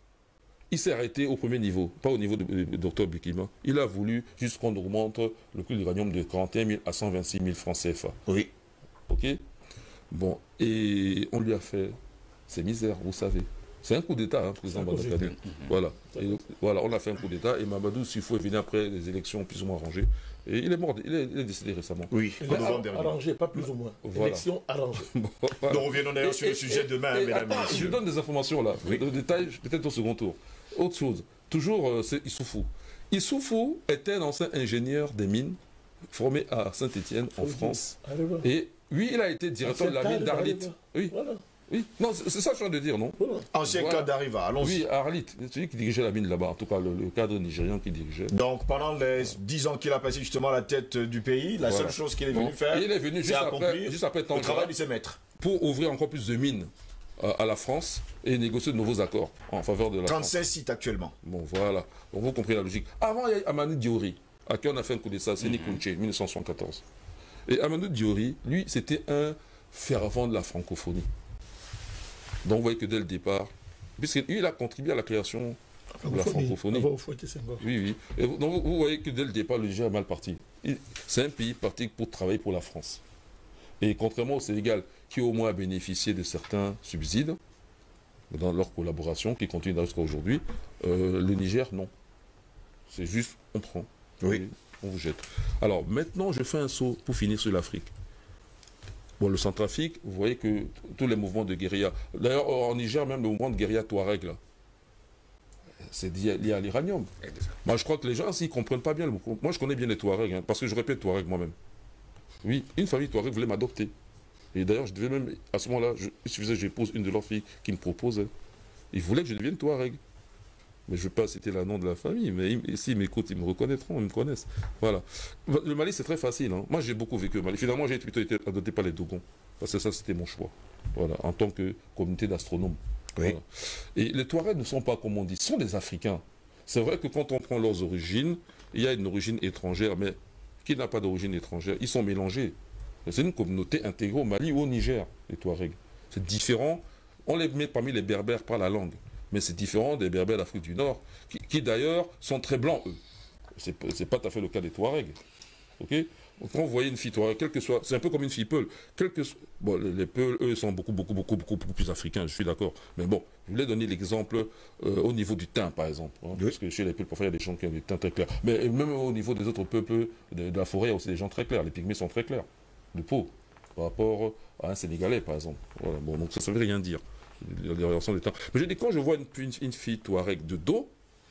il s'est arrêté au premier niveau, pas au niveau de Dr Bukima. Il a voulu juste qu'on augmente le prix de l'uranium de 41 000 à 126 000 francs CFA. Oui. Ok. Bon, et on lui a fait ses misères, vous savez. C'est un coup d'État, président Badakadé. Voilà. Et, voilà, on a fait un coup d'État et Mamadou Sifo est venu après les élections plus ou moins arrangées. Et il est mort, il est décédé récemment. Oui, Il en est novembre dernier. arrangé, pas plus ou moins. Voilà. Élection arrangée. Bon, voilà. Nous reviendrons d'ailleurs sur le sujet demain, mesdames et Je messieurs. donne des informations là, Oui. de détails peut-être au second tour. Autre chose, toujours c'est Issoufou. Issoufou était un ancien ingénieur des mines formé à Saint-Étienne en France. Allez voir. Et lui, il a été directeur de la mine d'Arlit. Oui, Voilà. oui. Non, c'est ça que je viens de dire, non? Voilà. Ancien Voilà. cadre d'Arriva, allons-y. Oui, à Arlit, c'est celui qui dirigeait la mine là-bas, en tout cas le cadre nigérian qui dirigeait. Donc, pendant les 10 ans qu'il a passé justement à la tête du pays, la Voilà. seule chose qu'il est venu Bon. faire, Et il est venu c'est juste accomplir après le Tanja travail de ses maîtres. pour ouvrir encore plus de mines à la France et négocier de nouveaux accords en faveur de la France. 35 sites actuellement. Bon, voilà. Donc, vous comprenez la logique. Avant, il y a Amadou Diori, à qui on a fait un coup d'État, c'est Nikunche, 1974. Et Amadou Diori, lui, c'était un fervent de la francophonie. Donc, vous voyez que dès le départ, puisqu'il a contribué à la création de la francophonie. Avant, il faut être Senghor. Oui, oui. Et donc, vous voyez que dès le départ, le Niger est mal parti. C'est un pays parti pour travailler pour la France. Et contrairement au Sénégal, qui au moins a bénéficié de certains subsides dans leur collaboration, qui continue jusqu'à aujourd'hui, le Niger, non. C'est juste, on prend. Oui. Et on vous jette. Alors, maintenant, je fais un saut pour finir sur l'Afrique. Bon, le Centrafrique, vous voyez que tous les mouvements de guérilla, d'ailleurs, en Niger, même le mouvement de guérilla Touareg, là, c'est lié à l'uranium. Moi, je crois que les gens, s'ils ne comprennent pas bien le mouvement, moi, je connais bien les Touaregs, hein, parce que je répète Touareg moi-même. Oui, une famille Touareg voulait m'adopter. Et d'ailleurs, je devais même, à ce moment-là, il suffisait que j'épouse une de leurs filles qui me proposait. Ils voulaient que je devienne Touareg. Mais je ne vais pas citer le nom de la famille, mais s'ils m'écoutent, ils me reconnaîtront, ils me connaissent. Voilà. Le Mali, c'est très facile. Hein. Moi, j'ai beaucoup vécu au Mali. Finalement, j'ai plutôt été adopté par les Dogons. Parce que ça, c'était mon choix. Voilà. En tant que communauté d'astronomes. Oui. Voilà. Et les Touaregs ne sont pas, comme on dit, ce sont des Africains. C'est vrai que quand on prend leurs origines, il y a une origine étrangère, mais qui n'a pas d'origine étrangère, ils sont mélangés. C'est une communauté intégrée au Mali ou au Niger, les Touaregs. C'est différent. On les met parmi les Berbères par la langue. Mais c'est différent des Berbères d'Afrique du Nord, qui d'ailleurs sont très blancs, eux. C'est pas tout à fait le cas des Touaregs. Ok? Quand vous voyez une fille Touareg, quel que soit, c'est un peu comme une fille Peul. Bon, les Peuls, eux, sont beaucoup plus africains, je suis d'accord. Mais bon, je voulais donner l'exemple au niveau du teint, par exemple. Hein, Oui. parce que chez les Peuls, parfois, il y a des gens qui ont des teints très clairs. Mais même au niveau des autres peuples de la forêt, il y a aussi des gens très clairs. Les Pygmées sont très clairs, de peau, par rapport à un Sénégalais, par exemple. Voilà. Bon, donc ça ne veut rien dire. Les relations des temps. Mais je dis, quand je vois une fille Touareg de dos,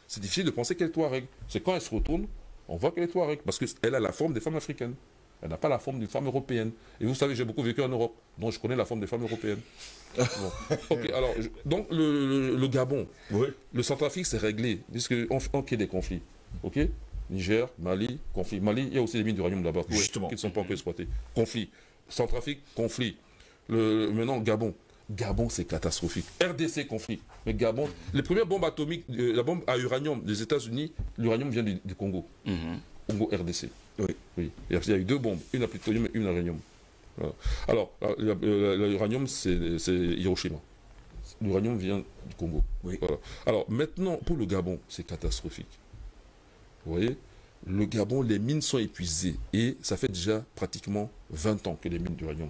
c'est difficile de penser qu'elle est Touareg. C'est quand elle se retourne, on voit qu'elle est Touareg, parce qu'elle a la forme des femmes africaines. Elle n'a pas la forme d'une femme européenne. Et vous savez, j'ai beaucoup vécu en Europe, donc je connais la forme des femmes européennes. Bon. Ok, alors, donc le Gabon, Oui. le Centrafrique, c'est réglé, puisqu'on crée des conflits. Ok? Niger, Mali, conflit. Mali, il y a aussi des mines d'uranium là-bas Justement. qui ne sont pas encore exploitées. Conflit. Centrafrique, conflit. Maintenant, Gabon. Gabon, c'est catastrophique. RDC, conflit. Mais Gabon, les premières bombes atomiques, la bombe à uranium des États-Unis, l'uranium vient du Congo. Congo, RDC. Oui. Oui. Il y a eu deux bombes, une à plutonium et une à uranium. Voilà. Alors, l'uranium, c'est Hiroshima. L'uranium vient du Congo. Oui. Voilà. Alors, maintenant, pour le Gabon, c'est catastrophique. Vous voyez, le Gabon, les mines sont épuisées. Et ça fait déjà pratiquement 20 ans que les mines d'uranium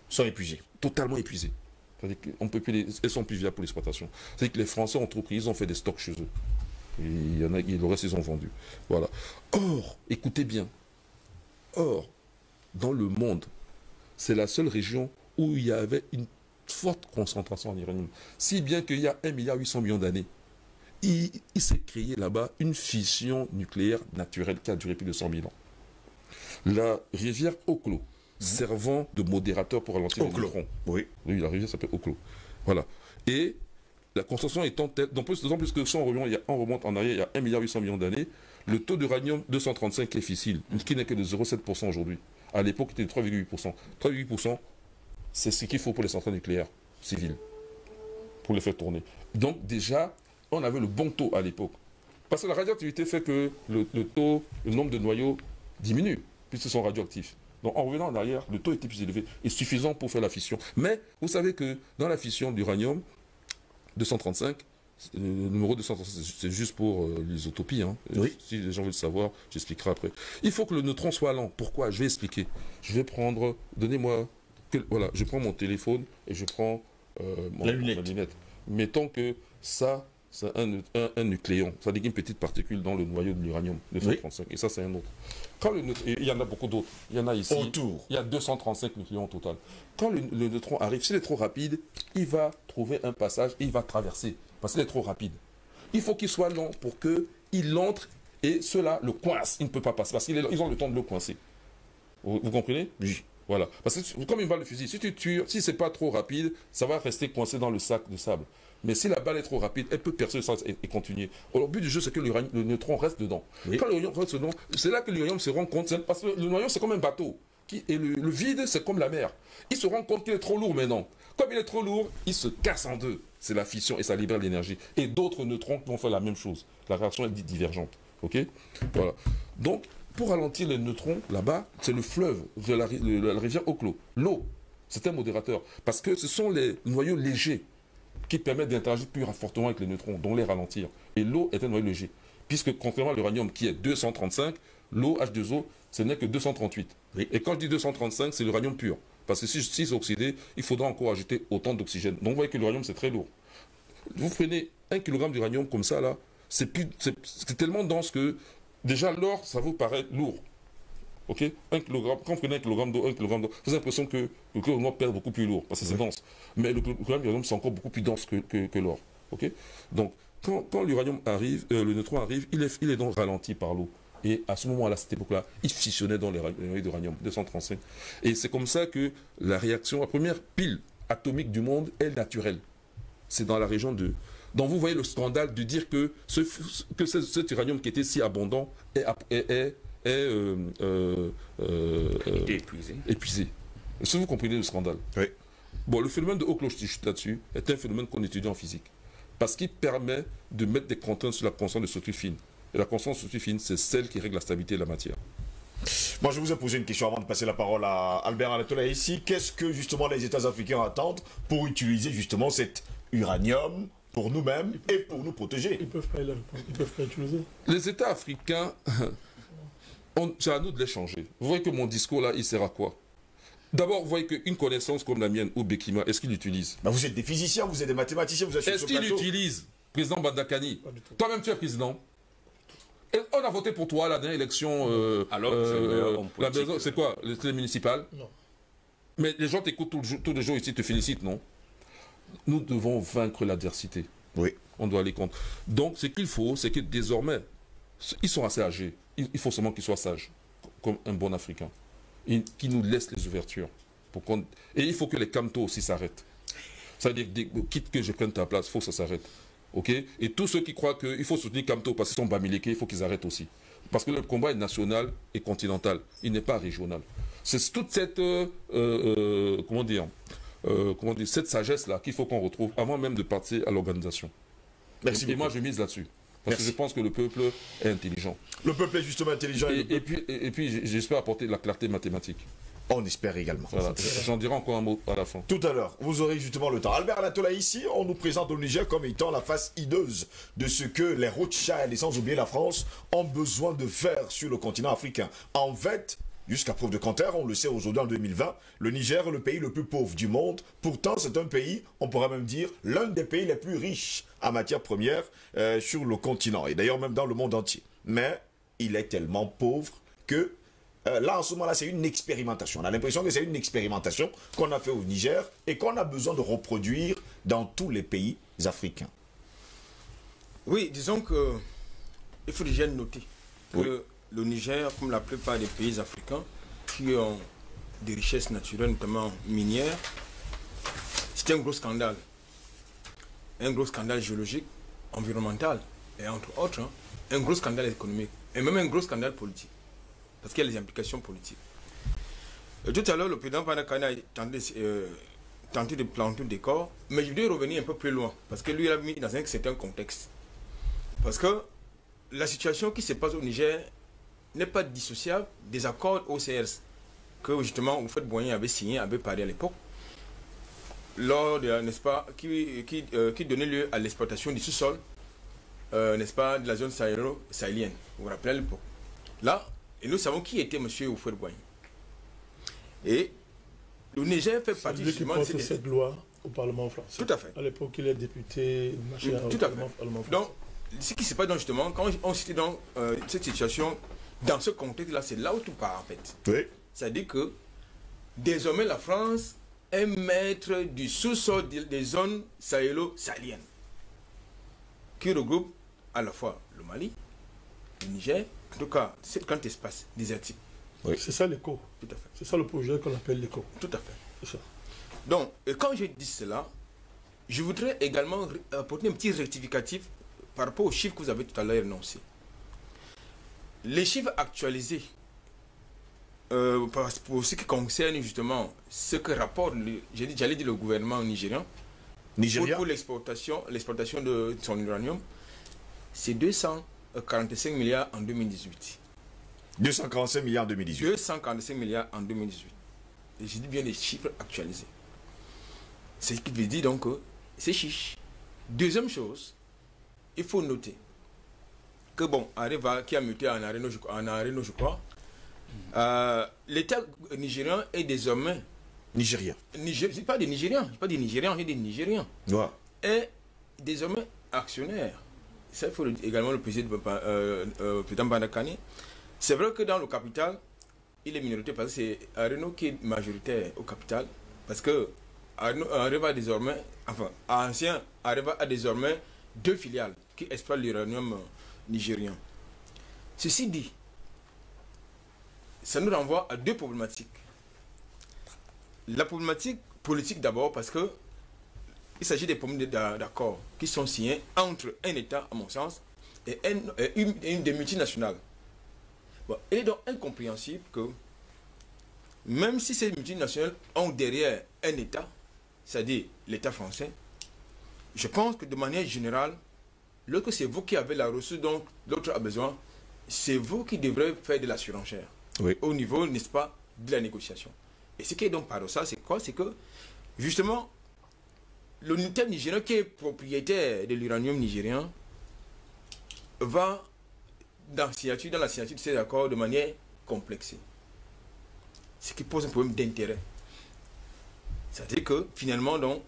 Sont épuisés. totalement épuisées. C'est-à-dire qu'on peut plus elles sont plus viables pour l'exploitation. C'est-à-dire que les Français ont trop pris, ils ont fait des stocks chez eux. Et il y en a, le reste, ils ont vendu. Voilà. Or, écoutez bien, or, dans le monde, c'est la seule région où il y avait une forte concentration en uranium. Si bien qu'il y a 1,8 milliard d'années, il s'est créé là-bas une fission nucléaire naturelle qui a duré plus de 100 000 ans. La rivière Oklo, servant de modérateur pour ralentir les neutrons. Oui. Oui, la rivière s'appelle Oklo. Voilà. Et la concentration étant telle, d'autant plus que si on remonte en arrière, il y a 1,8 milliard d'années, le taux d'uranium 235 est fissile, qui n'est que de 0,7% aujourd'hui. À l'époque, il était de 3,8%. 3,8%, c'est ce qu'il faut pour les centrales nucléaires civiles, pour les faire tourner. Donc déjà, on avait le bon taux à l'époque. Parce que la radioactivité fait que le nombre de noyaux diminue, puisqu'ils sont radioactifs. Donc en revenant en arrière, le taux était plus élevé et suffisant pour faire la fission. Mais vous savez que dans la fission d'uranium 235, le numéro 235, c'est juste pour l'isotope. Hein. Oui. Si les gens veulent savoir, j'expliquerai après. Il faut que le neutron soit lent. Pourquoi? Je vais expliquer. Je vais prendre, donnez-moi, voilà, je prends mon téléphone et je prends ma lunette. Mettons que ça, c'est un nucléon. Ça dit une petite particule dans le noyau de l'uranium 235. Oui. Et ça, c'est un autre. Quand il y en a beaucoup d'autres. Il y en a ici. Autour. Il y a 235 nucléons au total. Quand le neutron arrive, s'il est trop rapide, il va trouver un passage et il va traverser. Parce qu'il est trop rapide. Il faut qu'il soit lent pour qu'il entre et cela le coince. Il ne peut pas passer parce qu'ils ont le temps de le coincer. Vous comprenez? Oui. Voilà. Parce que comme une balle de fusil, si tu tires, si c'est pas trop rapide, ça va rester coincé dans le sac de sable. Mais si la balle est trop rapide, elle peut percer le sac et continuer. Alors, le but du jeu, c'est que le neutron reste dedans. Oui. Quand l'uranium reste dedans, c'est là que l'uranium se rend compte. Parce que le noyau, c'est comme un bateau. Et le vide, c'est comme la mer. Il se rend compte qu'il est trop lourd maintenant. Comme il est trop lourd, il se casse en deux. C'est la fission et ça libère l'énergie. Et d'autres neutrons vont faire la même chose. La réaction est dite divergente. Ok? Voilà. Donc, pour ralentir les neutrons, là-bas, c'est le fleuve, la rivière Oklo. L'eau, c'est un modérateur. Parce que ce sont les noyaux légers qui permettent d'interagir plus fortement avec les neutrons, dont les ralentir. Et l'eau est un noyau léger. Puisque, contrairement à l'uranium qui est 235, l'eau H2O, ce n'est que 238. Oui. Et quand je dis 235, c'est l'uranium pur. Parce que si c'est oxydé, il faudra encore ajouter autant d'oxygène. Donc vous voyez que l'uranium, c'est très lourd. Vous prenez 1 kg d'uranium comme ça, là, c'est tellement dense que déjà l'or, ça vous paraît lourd. Ok? 1 kg, quand vous prenez 1 kg d'eau, vous avez l'impression que le chlore noir perd beaucoup plus lourd, parce que c'est dense. Mais le d'uranium, c'est encore beaucoup plus dense que l'or. Ok? Donc, quand l'uranium arrive, le neutron arrive, il est donc ralenti par l'eau. Et à ce moment-là, à cette époque-là, il fusionnait dans les noyaux d'uranium 235. Et c'est comme ça que la réaction, la première pile atomique du monde est naturelle. C'est dans la région de... Donc vous voyez le scandale de dire que cet uranium qui était si abondant est épuisé. Est-ce que vous comprenez le scandale? Oui. Bon, le phénomène de Oklo-Sticht là-dessus est un phénomène qu'on étudie en physique. Parce qu'il permet de mettre des contraintes sur la constante de structure fine. Et la constante de structure fine, c'est celle qui règle la stabilité de la matière. Moi, je vous ai posé une question avant de passer la parole à Albert Anatola ici. Qu'est-ce que justement les États africains attendent pour utiliser justement cet uranium pour nous-mêmes et pour nous protéger? Ils peuvent pas y répondre, ils peuvent pas l'utiliser. Les États africains, c'est à nous de les changer. Vous voyez que mon discours là, il sert à quoi? D'abord, vous voyez qu'une connaissance comme la mienne ou Bekima, est-ce qu'il l'utilise? Vous êtes des physiciens, vous êtes des mathématiciens, vous êtes sur ce plateau. Est-ce qu'il l'utilise, président Bandakani? Toi-même, tu es président. Et on a voté pour toi à la dernière élection. C'est quoi? Les municipales? Non. Mais les gens t'écoutent tous les jours ici, te félicitent, non? Nous devons vaincre l'adversité. Oui. On doit aller contre. Donc, ce qu'il faut, c'est que désormais, ils sont assez âgés. Il faut seulement qu'ils soient sages, comme un bon Africain. Qui nous laissent les ouvertures. Et il faut que les camtos aussi s'arrêtent. Ça veut dire, quitte que je prenne ta place, il faut que ça s'arrête. Okay? Et tous ceux qui croient qu'il faut soutenir Camto parce qu'ils sont bamilekés, il faut qu'ils arrêtent aussi. Parce que le combat est national et continental. Il n'est pas régional. C'est toute cette, cette sagesse-là qu'il faut qu'on retrouve avant même de partir à l'organisation. Merci. Et moi, je mise là-dessus. Parce que je pense que le peuple est intelligent. Le peuple est justement intelligent. Et puis j'espère apporter de la clarté mathématique. On espère également. Voilà. J'en dirai encore un mot à la fin. Tout à l'heure, vous aurez justement le temps. Albert Anatola, ici, on nous présente le Niger comme étant la face hideuse de ce que les Rothschild, et sans oublier la France, ont besoin de faire sur le continent africain. En fait, jusqu'à preuve de contraire, on le sait aujourd'hui en 2020, le Niger est le pays le plus pauvre du monde. Pourtant, c'est un pays, on pourrait même dire, l'un des pays les plus riches en matières premières sur le continent. Et d'ailleurs, même dans le monde entier. Mais il est tellement pauvre que là, en ce moment-là, c'est une expérimentation. On a l'impression que c'est une expérimentation qu'on a fait au Niger et qu'on a besoin de reproduire dans tous les pays africains. Oui, disons que il faut déjà noter que le Niger, comme la plupart des pays africains qui ont des richesses naturelles, notamment minières, c'est un gros scandale. Un gros scandale géologique, environnemental, et entre autres, un gros scandale économique, et même un gros scandale politique. Parce qu'il y a les implications politiques. Tout à l'heure, le président Pandakani a tenté de planter le décor, mais je voudrais revenir un peu plus loin, parce que lui il a mis dans un certain contexte. Parce que la situation qui se passe au Niger n'est pas dissociable des accords OCR que justement Houphouët-Boigny avait signé avec Paris à l'époque, lors de, n'est-ce pas, qui donnait lieu à l'exploitation du sous-sol, n'est-ce pas, de la zone sahélienne. Vous vous rappelez à l'époque. Là, et nous savons qui était M. Houphouët-Boigny. Et le Niger fait partie justement de cette loi au Parlement français. Tout à fait. À l'époque, il est député tout à fait. Donc, ce qui se passe donc justement, quand on cite dans cette situation, dans ce contexte-là, c'est là où tout part en fait. Oui. C'est-à-dire que désormais la France est maître du sous-sol des zones sahélo-sahéliennes qui regroupent à la fois le Mali, le Niger, en tout cas, c'est grand espace désertique. Oui. C'est ça l'écho. Tout à fait. C'est ça le projet qu'on appelle l'écho. Tout à fait. C'est ça. Donc, quand je dis cela, je voudrais également apporter un petit rectificatif par rapport aux chiffres que vous avez tout à l'heure énoncés. Les chiffres actualisés, pour ce qui concerne justement ce que rapporte, j'allais dire le gouvernement nigérian, pour l'exportation de son uranium, c'est 245 milliards en 2018. 245 milliards en 2018. 245 milliards en 2018. Et je dis bien les chiffres actualisés. C'est ce qui veut dire donc que c'est chiche. Deuxième chose, il faut noter que bon, Areva qui a muté en Areno, je crois, l'État nigérian est désormais... Nigérien. Je pas des Nigériens, je pas des Nigériens, j'ai des Nigériens. Ouais. Est désormais actionnaire. Ça, il faut également le préciser de président Bandakani. C'est vrai que dans le capital, il est minoritaire parce que c'est Areno qui est majoritaire au capital. Parce que Areva désormais, enfin, ancien Areva a désormais 2 filiales qui exploitent l'uranium nigérien. Ceci dit, ça nous renvoie à 2 problématiques. La problématique politique d'abord parce que il s'agit des problèmes d'accords qui sont signés entre un État, à mon sens, et une des multinationales. Bon, il est donc incompréhensible que même si ces multinationales ont derrière un État, c'est-à-dire l'État français, je pense que de manière générale, lorsque c'est vous qui avez la ressource dont l'autre a besoin, c'est vous qui devrez faire de la surenchère. Oui. Au niveau, n'est-ce pas, de la négociation. Et ce qui est donc paradoxal, c'est quoi? C'est que, justement, l'unité nigérien qui est propriétaire de l'uranium nigérien va dans la signature de ces accords de manière complexée. Ce qui pose un problème d'intérêt. C'est-à-dire que, finalement, donc,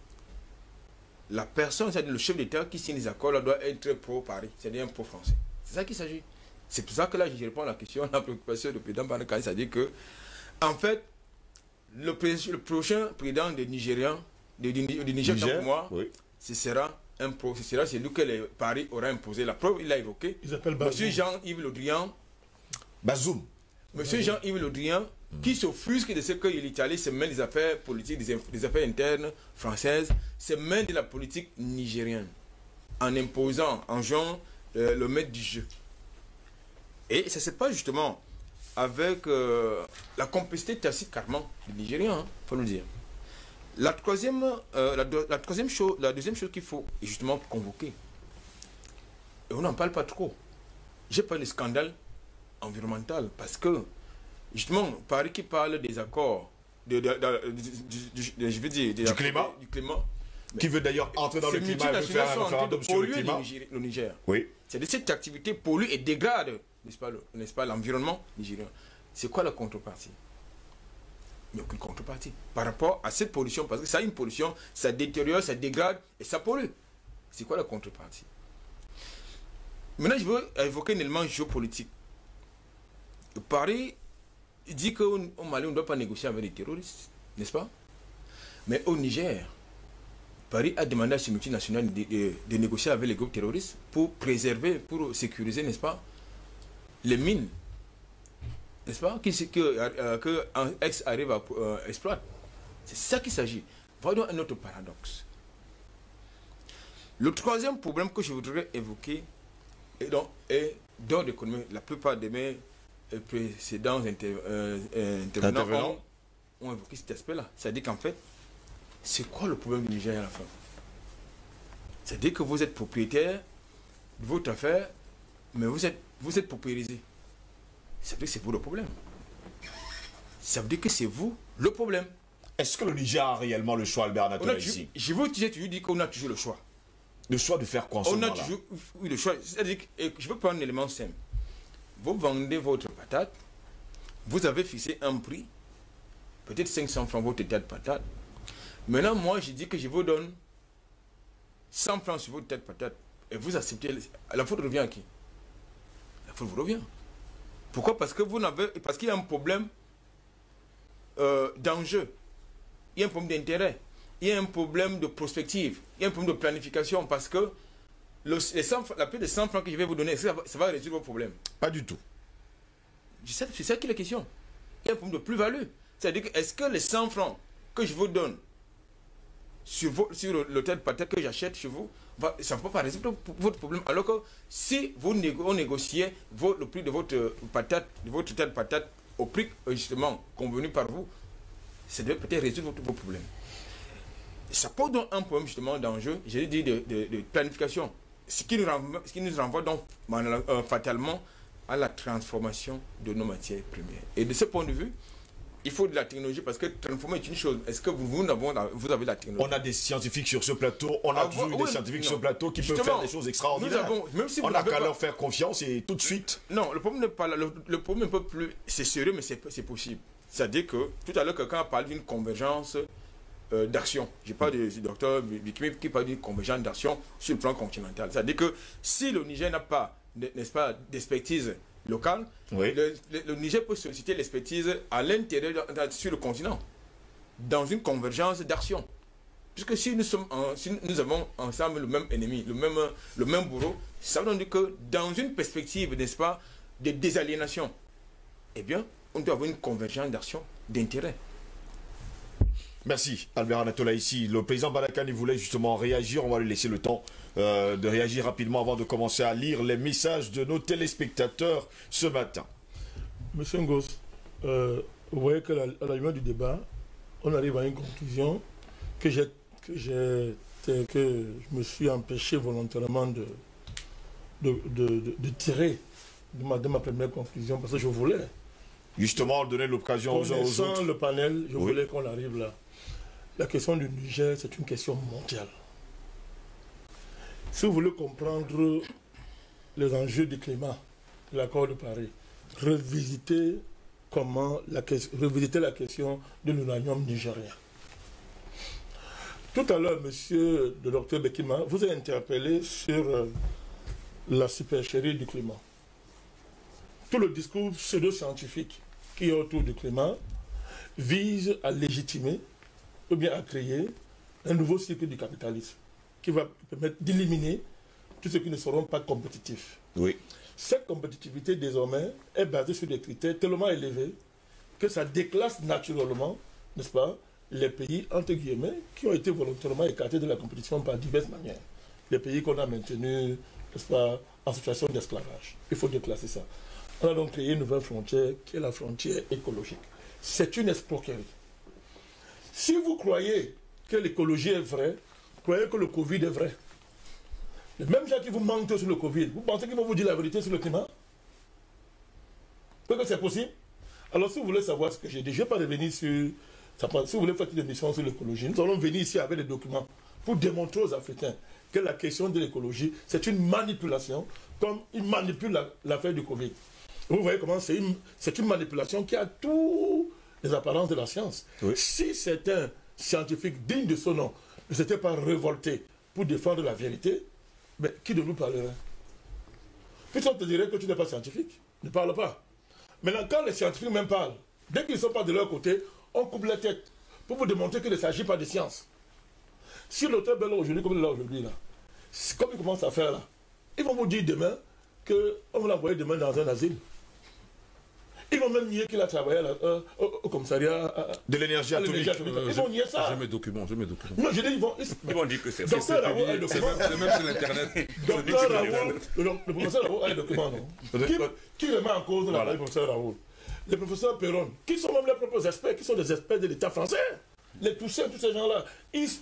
la personne, c'est-à-dire le chef d'État qui signe les accords, là, doit être pro-Paris, c'est-à-dire un pro-français. C'est ça qu'il s'agit. C'est pour ça que là, je réponds à la question, la préoccupation du président Bandakani, c'est-à-dire que, en fait, le prochain président des Nigériens, du Niger, pour moi, oui. Ce sera un pro, ce sera celui que Paris aura imposé. La preuve, il l'a évoqué. Monsieur Jean-Yves Le Drian. Bazoum. Monsieur Jean-Yves Le Drian, qui s'offusque de ce que l'Italie se mêle des affaires politiques, des affaires internes françaises, se mêle de la politique nigérienne, en imposant, en jouant le maître du jeu. Et ça ne se passe justement avec la complicité tacite carrément des Nigériens, il faut le dire. La deuxième chose qu'il faut justement convoquer, et on n'en parle pas trop, j'ai parlé de scandale environnemental, parce que justement, Paris qui parle des accords du climat, qui veut d'ailleurs entrer dans le climat et faire un référendum sur le climat. Le Niger. Oui. C'est de cette activité pollue et dégrade, n'est-ce pas, l'environnement nigérien. C'est quoi la contrepartie? Il n'y a aucune contrepartie par rapport à cette pollution, parce que ça a une pollution, ça détériore, ça dégrade et ça pollue. C'est quoi la contrepartie? Maintenant, je veux évoquer un élément géopolitique. Paris dit qu'au Mali, on ne doit pas négocier avec les terroristes, n'est-ce pas? Mais au Niger, Paris a demandé à ces multinationales de négocier avec les groupes terroristes pour préserver, pour sécuriser, n'est-ce pas, les mines, n'est-ce pas, que ex arrive à exploiter. C'est ça qu'il s'agit. Voyons un autre paradoxe. Le troisième problème que je voudrais évoquer est d'ordre économique. La plupart de mes précédents intervenants ont évoqué cet aspect-là. C'est-à-dire qu'en fait, c'est quoi le problème du Niger à la fin? C'est-à-dire que vous êtes propriétaire de votre affaire, mais vous êtes paupérisé. C'est vrai que c'est vous le problème. ça veut dire que c'est vous le problème. Est-ce que le Niger a réellement le choix, Albert Anatola, ici? Je veux toujours dire qu'on a toujours le choix. Le choix de faire quoi en ce moment-là? On a toujours eu le choix. C'est-à-dire que je veux prendre un élément simple. Vous vendez votre patate, vous avez fixé un prix, peut-être 500 francs votre tête patate. Maintenant, moi, je dis que je vous donne 100 francs sur votre tête patate. Et vous acceptez. La faute revient à qui? La faute vous revient. Pourquoi? Parce qu'il y a un problème d'enjeu. Il y a un problème d'intérêt. Il y a un problème de prospective. Il y a un problème de planification. Parce que la plus de 100 francs que je vais vous donner, ça va résoudre vos problèmes. Pas du tout. C'est ça qui est la question. Il y a un problème de plus-value. C'est-à-dire, est-ce que les 100 francs que je vous donne sur le tête patate que j'achète chez vous, ça ne va pas résoudre votre problème. Alors que si on négociait le prix de votre tête patate au prix justement convenu par vous, ça devait peut-être résoudre vos problèmes. Ça pose donc un problème justement d'enjeu, j'ai dit de planification, ce qui nous renvoie donc fatalement à la transformation de nos matières premières. Et de ce point de vue, il faut de la technologie parce que transformer est une chose. Est-ce que vous avez la technologie? On a des scientifiques sur ce plateau, on a toujours eu des scientifiques sur ce plateau qui peuvent faire des choses extraordinaires. Même si on n'a qu'à leur faire confiance et tout de suite. Non, le problème n'est pas là. Le problème un peu plus. C'est sérieux, mais c'est possible. C'est-à-dire que tout à l'heure, quelqu'un a parlé d'une convergence d'action. Je parle du docteur Bikimi qui parle d'une convergence d'action sur le plan continental. C'est-à-dire que si le Niger n'a pas, n'est-ce pas, d'expertise locale, oui. le Niger peut solliciter l'expertise à l'intérieur sur le continent, dans une convergence d'action. Puisque si nous avons ensemble le même ennemi, le même bourreau, ça veut dire que dans une perspective, n'est-ce pas, de désaliénation, eh bien, on doit avoir une convergence d'action d'intérêt. Merci Albert Anatola ici. Le président Balakani voulait justement réagir. On va lui laisser le temps de réagir rapidement avant de commencer à lire les messages de nos téléspectateurs ce matin. Monsieur Ngos, vous voyez qu'à la lumière du débat, on arrive à une conclusion que je me suis empêché volontairement de tirer de ma première conclusion parce que je voulais. Justement, donner l'occasion aux autres. Sans le panel, je voulais qu'on arrive là. La question du Niger, c'est une question mondiale. Si vous voulez comprendre les enjeux du climat, de l'accord de Paris, revisiter la question de l'uranium nigérien. Tout à l'heure, monsieur le docteur Bekima vous a interpellé sur la supercherie du climat. Tout le discours pseudo-scientifique qui est autour du climat vise à légitimer ou bien à créer un nouveau cycle du capitalisme qui va permettre d'éliminer tous ceux qui ne seront pas compétitifs. Oui. Cette compétitivité désormais est basée sur des critères tellement élevés que ça déclasse naturellement, n'est-ce pas, les pays, entre guillemets, qui ont été volontairement écartés de la compétition par diverses manières. Les pays qu'on a maintenus, n'est-ce pas, en situation d'esclavage. Il faut déclasser ça. On a donc créé une nouvelle frontière qui est la frontière écologique. C'est une escroquerie. Si vous croyez que l'écologie est vraie, croyez que le Covid est vrai. Les mêmes gens qui vous mentent sur le Covid, vous pensez qu'ils vont vous dire la vérité sur le climat? Est-ce que c'est possible? Alors si vous voulez savoir ce que j'ai dit, je ne vais pas revenir sur... Si vous voulez faire une émission sur l'écologie, nous allons venir ici avec des documents pour démontrer aux Africains que la question de l'écologie, c'est une manipulation, comme ils manipulent l'affaire du Covid. Vous voyez comment c'est une manipulation qui a tous les apparences de la science. Oui. Si certains scientifiques dignes de ce nom ne s'étaient pas révoltés pour défendre la vérité, mais qui de nous parlerait? Puisqu'on te dirait que tu n'es pas scientifique, ne parle pas. Maintenant, quand les scientifiques même parlent, dès qu'ils ne sont pas de leur côté, on coupe la tête pour vous démontrer qu'il ne s'agit pas de science. Si l'auteur est là aujourd'hui, comme il est là aujourd'hui, là, comme il commence à faire là, ils vont vous dire demain qu'on va l'envoyer demain dans un asile. Ils vont même nier qu'il a travaillé au commissariat de l'énergie atomique. Ils vont nier ça. J'ai mes documents. Non, je dis, ils vont dire que c'est c'est même sur l'internet. Docteur Raoult, le professeur Raoult a les documents, non? Qui remet en cause le professeur Raoult? Les professeurs Perron, qui sont même les propres experts, qui sont des experts de l'État français. Les Toussaint, tous ces gens-là,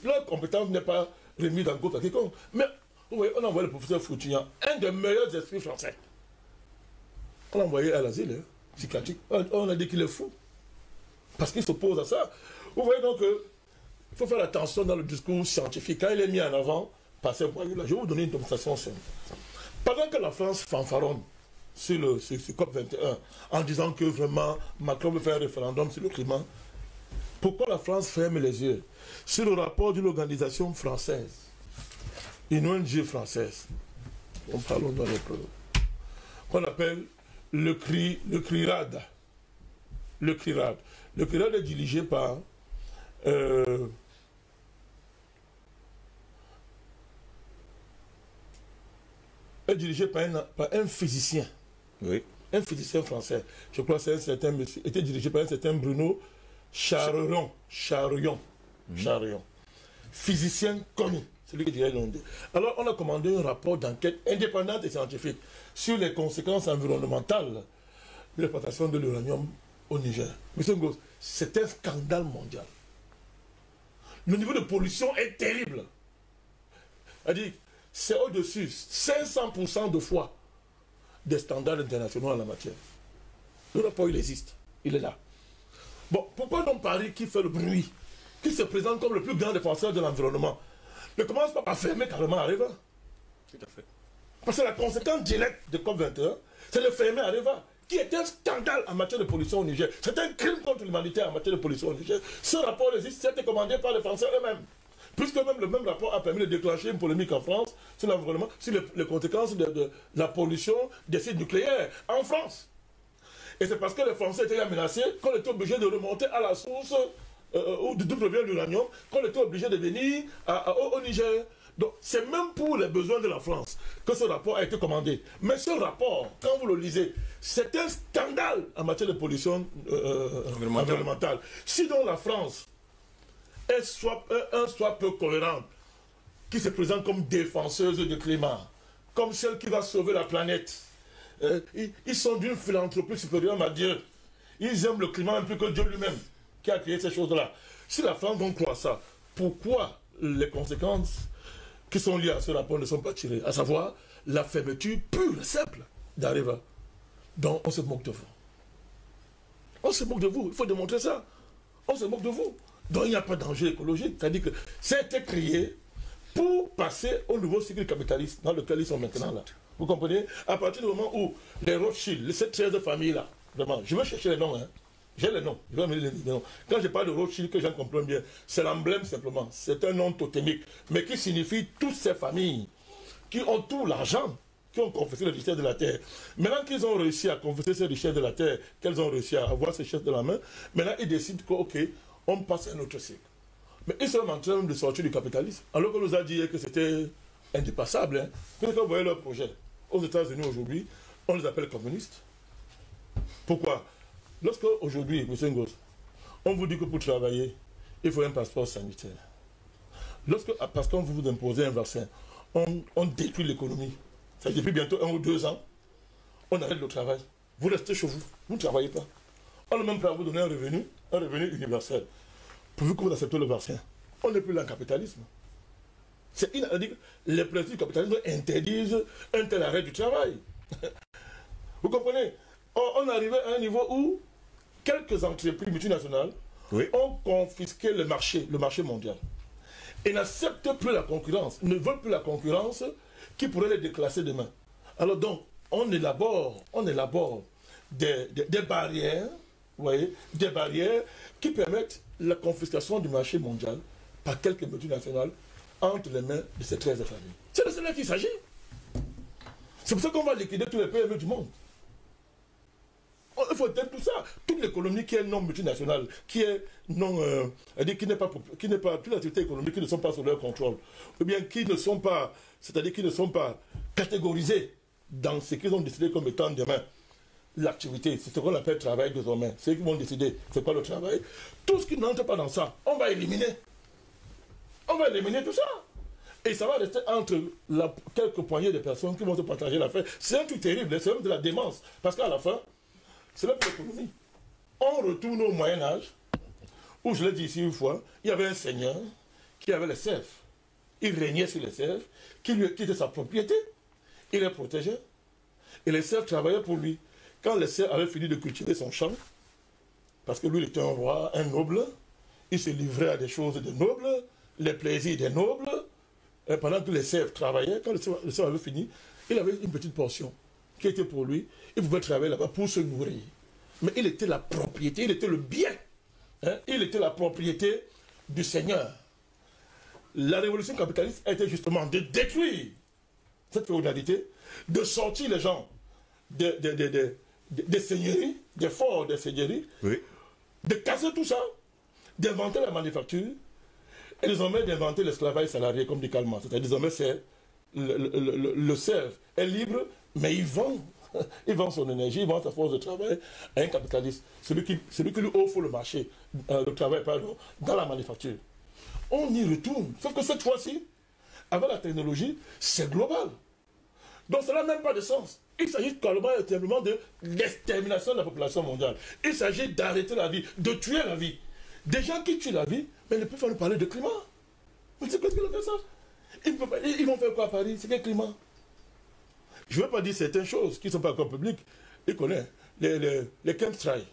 leur compétence n'est pas remise en cause à quiconque. Mais vous voyez, on a envoyé le professeur Foutignan, un des meilleurs esprits français. On l'a envoyé à l'asile, psychiatrique. On a dit qu'il est fou. Parce qu'il s'oppose à ça. Vous voyez donc il faut faire attention dans le discours scientifique. Quand il est mis en avant par ces voyous-là, je vais vous donner une démonstration simple. Pendant que la France fanfaronne sur le COP21 en disant que vraiment Macron veut faire un référendum sur le climat, pourquoi la France ferme les yeux sur le rapport d'une organisation française, une ONG française, on parle dans les preuves, qu'on appelle le CRIRAD. Le CRIRAD. Le CRIRAD est dirigé par un physicien. Oui. Un physicien français. Je crois que c'est un certain monsieur, était dirigé par un certain Bruno Charrion. Charrion. Physicien connu. Celui qui dirait l'onde. Alors, on a commandé un rapport d'enquête indépendante et scientifique sur les conséquences environnementales de l'exploitation de l'uranium au Niger. Monsieur Ngos, c'est un scandale mondial. Le niveau de pollution est terrible. C'est-à-dire, c'est au-dessus, 500% de fois des standards internationaux en la matière. Le rapport, il existe. Il est là. Bon, pourquoi donc Paris, qui fait le bruit, qui se présente comme le plus grand défenseur de l'environnement, ne commence pas à fermer carrément Areva? Tout à fait. Parce que la conséquence directe de COP21, c'est de fermer Areva, qui est un scandale en matière de pollution au Niger. C'est un crime contre l'humanité en matière de pollution au Niger. Ce rapport existe, c'était commandé par les Français eux-mêmes. Puisque même le même rapport a permis de déclencher une polémique en France sur l'environnement, sur les conséquences de la pollution des sites nucléaires en France. Et c'est parce que les Français étaient menacés qu'on était obligé de remonter à la source d'où provient l'uranium, qu'on était obligé de venir au Niger. Donc c'est même pour les besoins de la France que ce rapport a été commandé. Mais ce rapport, quand vous le lisez, c'est un scandale en matière de pollution environnementale. Sinon la France est soit peu cohérente, qui se présente comme défenseuse du climat, comme celle qui va sauver la planète. Ils sont d'une philanthropie supérieure à Dieu. Ils aiment le climat un peu que Dieu lui-même, qui a créé ces choses-là. Si la France donc croit ça, pourquoi les conséquences qui sont liées à ce rapport ne sont pas tirées? À savoir la fermeture pure et simple d'Areva. Donc on se moque de vous. On se moque de vous, il faut démontrer ça. On se moque de vous. Donc il n'y a pas de danger écologique. C'est-à-dire que c'était créé pour passer au nouveau cycle capitaliste dans lequel ils sont maintenant là. Vous comprenez? À partir du moment où les Rothschild, ces 13 familles-là, vraiment, je vais chercher les noms, hein. J'ai les noms, je vais mettre les noms. Quand je parle de Rothschild, que j'en comprends bien, c'est l'emblème simplement. C'est un nom totémique, mais qui signifie toutes ces familles qui ont tout l'argent, qui ont confisqué les richesses de la terre. Maintenant qu'ils ont réussi à confisquer ces richesses de la terre, qu'elles ont réussi à avoir ces richesses de la main, maintenant ils décident que, ok, on passe à un autre cycle. Mais ils sont en train de sortir du capitalisme, alors qu'on nous a dit que c'était indépassable. Hein. Quand vous voyez leur projet, aux États-Unis aujourd'hui, on les appelle communistes. Pourquoi? Lorsque aujourd'hui, M. Ngos, on vous dit que pour travailler, il faut un passeport sanitaire. Parce qu'on veut vous imposer un vaccin, on détruit l'économie. Ça fait depuis bientôt 1 ou 2 ans, on arrête le travail. Vous restez chez vous, vous ne travaillez pas. On est même prêt à vous donner un revenu universel. Pourvu que vous acceptez le vaccin. On n'est plus dans le capitalisme. C'est inadmissible. Les principes du capitalisme interdisent un tel arrêt du travail. Vous comprenez? On est arrivé à un niveau où quelques entreprises multinationales ont confisqué le marché mondial. Et n'acceptent plus la concurrence, ne veulent plus la concurrence qui pourrait les déclasser demain. Alors donc, on élabore des barrières, vous voyez, des barrières qui permettent la confiscation du marché mondial par quelques multinationales entre les mains de ces 13 familles. C'est de cela qu'il s'agit. C'est pour ça qu'on va liquider tous les PME du monde. Il faut éteindre tout ça. Toute l'économie qui est non multinationale, qui est non, qui n'est pas toutes les activités économiques qui ne sont pas sous leur contrôle, ou bien qui ne sont pas, c'est-à-dire qui ne sont pas catégorisées dans ce qu'ils ont décidé comme étant demain l'activité. C'est ce qu'on appelle travail désormais. C'est eux qui vont décider c'est quoi le travail. Tout ce qui n'entre pas dans ça, on va éliminer. On va éliminer tout ça. Et ça va rester entre quelques poignées de personnes qui vont se partager l'affaire. C'est un truc terrible, c'est même de la démence. Parce qu'à la fin, c'est même l'économie. On retourne au Moyen-Âge, où je l'ai dit ici une fois, il y avait un seigneur qui avait les serfs. Il régnait sur les serfs, qui était sa propriété. Il les protégeait. Et les serfs travaillaient pour lui. Quand les serfs avaient fini de cultiver son champ, parce que lui, il était un roi, un noble. Il se livrait à des choses de nobles, les plaisirs des nobles. Et pendant que les serfs travaillaient, quand le serf avait fini, il avait une petite portion qui était pour lui. Il pouvait travailler là-bas pour se nourrir. Mais il était la propriété, il était le bien. Hein? Il était la propriété du Seigneur. La révolution capitaliste a été justement de détruire cette féodalité, de sortir les gens des seigneuries, des forts des seigneuries, oui, de casser tout ça, d'inventer la manufacture, et désormais d'inventer l'esclavage salarié, comme dit Kalman. C'est-à-dire désormais, c'est le serf est libre, mais il vend son énergie, il vend sa force de travail à un capitaliste, celui qui lui offre le marché, le travail, pardon, dans la manufacture. On y retourne, sauf que cette fois-ci, avec la technologie, c'est global. Donc ça n'a même pas de sens. Il s'agit carrément simplement de l'extermination de la population mondiale. Il s'agit d'arrêter la vie, de tuer la vie. Des gens qui tuent la vie, mais ne peuvent pas nous parler de climat. Mais c'est quoi ce qu'ils ont fait ça? Ils vont faire quoi à Paris? C'est quel climat? Je ne veux pas dire certaines choses qui ne sont pas encore publiques. Ils connaissent les chemtrails.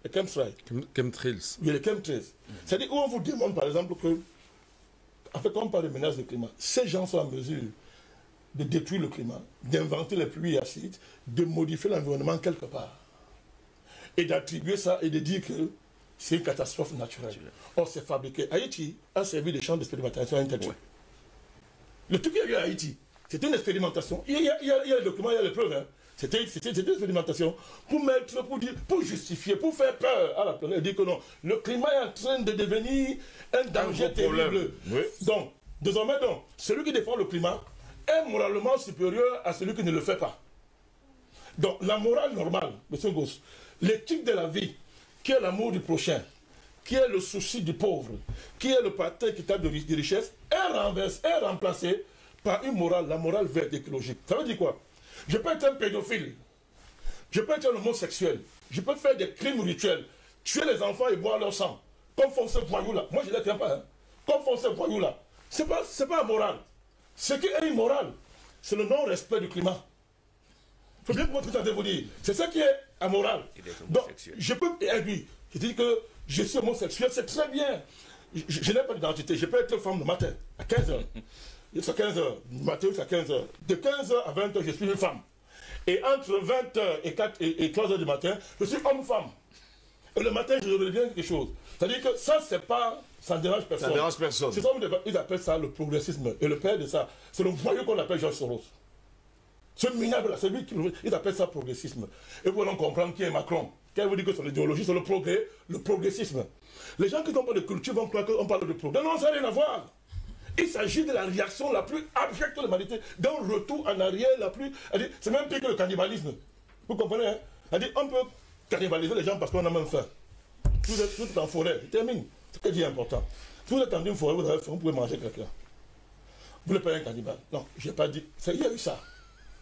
Les chemtrails. Chemtrails. Oui, les chemtrails. C'est-à-dire où on vous demande par exemple que, en fait, quand on parle de menace de climat, ces gens sont en mesure de détruire le climat, d'inventer les pluies acides, de modifier l'environnement quelque part. Et d'attribuer ça et de dire que c'est une catastrophe naturelle. Or, c'est fabriqué. Haïti a servi de champ d'expérimentation intellectuelle. Ouais. Le truc qu'il y a eu à Haïti, c'était une expérimentation. Il y a le document, il y a les preuves. Hein. C'était une expérimentation pour justifier, pour faire peur à la planète, dire que non, le climat est en train de devenir un danger terrible. Oui. Donc, désormais, celui qui défend le climat est moralement supérieur à celui qui ne le fait pas. Donc, la morale normale, M. Goss, l'éthique de la vie, qui est l'amour du prochain, qui est le souci du pauvre, qui est le partage équitable de richesse, est remplacée par une morale, la morale verte écologique. Ça veut dire quoi? Je peux être un pédophile, je peux être un homosexuel, je peux faire des crimes rituels, tuer les enfants et boire leur sang, comme font ces voyous-là. Moi, je ne les crains pas. Hein. Comme font ces voyous-là. Ce n'est pas immoral. Ce qui est immoral, c'est le non-respect du climat. Il faut bien pouvoir tout à fait vous dire. C'est ça qui est amoral. Donc, je peux dire que je suis homosexuel, c'est très bien. Je n'ai pas d'identité. Je peux être femme le matin, à 15h. C'est 15h, du matin jusqu'à 15h. De 15h à 20h, je suis une femme. Et entre 20h et 3h du matin, je suis homme-femme. Et le matin, je reviens quelque chose. C'est-à-dire que ça, ça ne dérange personne. Ça ne dérange personne. C'est ça, ils appellent ça le progressisme. Et le père de ça, c'est le voyou qu'on appelle George Soros. Ce minable, c'est lui qui ils appellent ça progressisme. Et vous allez comprendre qui est Macron. Quand vous dites que son idéologie, c'est le progrès, le progressisme. Les gens qui n'ont pas de culture vont croire qu'on parle de progrès. Non, ça n'a rien à voir. Il s'agit de la réaction la plus abjecte de l'humanité, d'un retour en arrière la plus... C'est même pire que le cannibalisme. Vous comprenez, hein? On peut cannibaliser les gens parce qu'on a même faim. Vous êtes en forêt, je termine. C'est ce qui est important. Si vous êtes dans une forêt, vous avez faim, vous pouvez manger quelqu'un. Vous n'êtes pas un cannibale. Non, je n'ai pas dit. Il y a eu ça.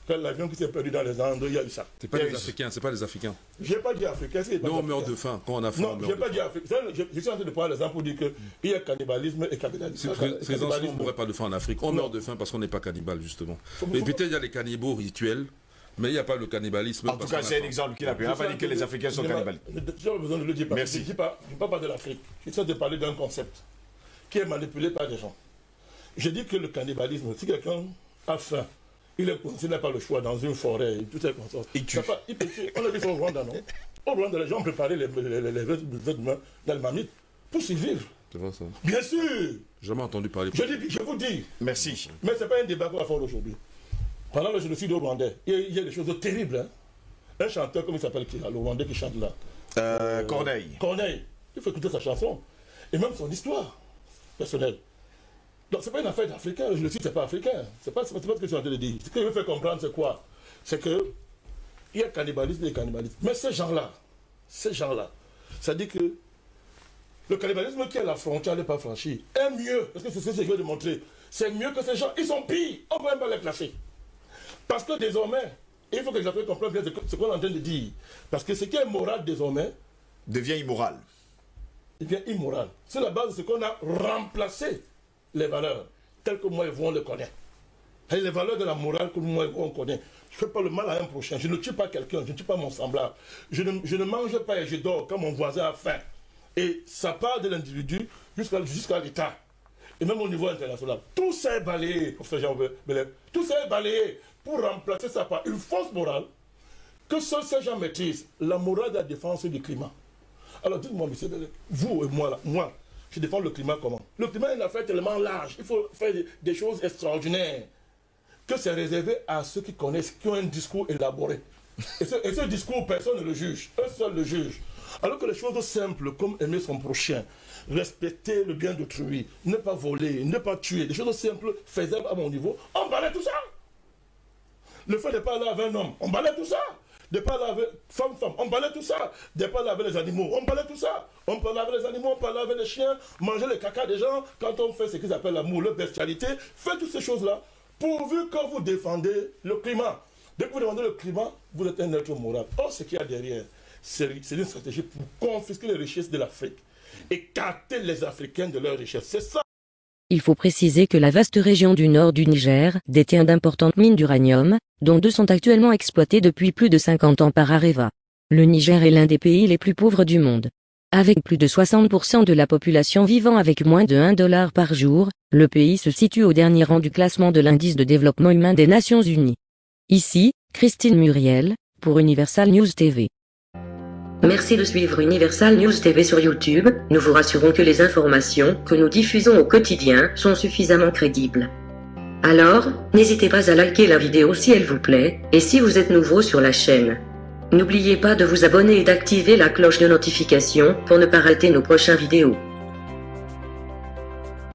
Quand l'avion qui s'est perdu dans les Andes, il y a eu ça. C'est pas les Africains, c'est pas les Africains. Je n'ai pas dit Africain. Nous, on meurt de faim. Quand on a faim, non, je n'ai pas dit Africain. Je suis en train de prendre l'exemple pour dire qu'il y a cannibalisme et capitalisme. On ne mourrait pas de faim en Afrique. On meurt de faim parce qu'on n'est pas cannibale, justement. Et peut-être il y a les cannibaux rituels, mais il n'y a pas le cannibalisme. En tout cas, c'est un exemple qu'il a pris. Il n'a pas dit que les Africains sont cannibales. Je n'ai pas besoin de le dire. Merci. Je ne parle pas de l'Afrique. Je suis en train de parler d'un concept qui est manipulé par des gens. Je dis que le cannibalisme, si quelqu'un a faim, il n'a pas le choix dans une forêt, tout est comme ça. Il tue. On a dit au Rwanda, non? Au Rwanda, les gens préparaient les humains dans le mamite pour survivre. C'est vrai ça? Bien sûr. Jamais entendu parler. Je vous dis. Merci. Mais ce n'est pas un débat qu'on va faire aujourd'hui. Pendant le génocide au Rwandais, il y a des choses terribles. Hein? Un chanteur, comme il s'appelle, le Rwandais qui chante là. Corneille. Corneille. Il faut écouter sa chanson. Et même son histoire personnelle. Donc, ce n'est pas une affaire d'Africain, le génocide, ce n'est pas africain. Ce n'est pas ce que je suis en train de dire. Ce que je veux faire comprendre, c'est quoi? C'est qu'il y a cannibalisme et cannibalisme. Mais ces gens-là, ça dit que le cannibalisme qui est à la frontière n'est pas franchi, est mieux, parce que c'est ce que je veux démontrer, c'est mieux que ces gens, ils sont pires, on ne peut même pas les classer. Parce que désormais, il faut que les Africains comprennent bien ce qu'on est en train de dire. Parce que ce qui est moral désormais devient immoral. Devient immoral. C'est la base de ce qu'on a remplacé les valeurs telles que moi et vous on les connaît. Et les valeurs de la morale que moi et vous on connaît. je ne fais pas le mal à un prochain, je ne tue pas quelqu'un, je ne tue pas mon semblable. Je ne mange pas et je dors quand mon voisin a faim. Et ça part de l'individu jusqu'à l'État. Et même au niveau international. Tout ça est balayé, professeur Jean Belève. Tout ça est balayé pour remplacer ça par une fausse morale que seuls ces gens maîtrisent. La morale de la défense du climat. Alors dites-moi, monsieur Belève, vous et moi, là, moi, je défends le climat comment? Le climat est une affaire tellement large. Il faut faire des choses extraordinaires. Que c'est réservé à ceux qui connaissent, qui ont un discours élaboré. Et ce discours, personne ne le juge. Eux seuls le jugent. Alors que les choses simples, comme aimer son prochain, respecter le bien d'autrui, ne pas voler, ne pas tuer, des choses simples, faisables à mon niveau, on balaie tout ça. Le fait de ne pas aller avec un homme, on balaie tout ça. De ne pas aller avec femme, on balaie tout ça. De ne pas aller avec les animaux, on balaie tout ça. On peut aller avec les animaux, on peut aller avec les chiens, manger le caca des gens, quand on fait ce qu'ils appellent l'amour, la bestialité, faites toutes ces choses-là, pourvu que vous défendez le climat. Dès que vous défendez le climat, vous êtes un être moral. Or, ce qu'il y a derrière, c'est une stratégie pour confisquer les richesses de l'Afrique et capter les Africains de leurs richesses. C'est ça. Il faut préciser que la vaste région du nord du Niger détient d'importantes mines d'uranium, dont 2 sont actuellement exploitées depuis plus de 50 ans par Areva. Le Niger est l'un des pays les plus pauvres du monde. Avec plus de 60% de la population vivant avec moins de $1 par jour, le pays se situe au dernier rang du classement de l'indice de développement humain des Nations Unies. Ici, Christine Muriel, pour Universal News TV. Merci de suivre Universal News TV sur YouTube. Nous vous rassurons que les informations que nous diffusons au quotidien sont suffisamment crédibles. Alors, n'hésitez pas à liker la vidéo si elle vous plaît, et si vous êtes nouveau sur la chaîne. N'oubliez pas de vous abonner et d'activer la cloche de notification pour ne pas rater nos prochaines vidéos.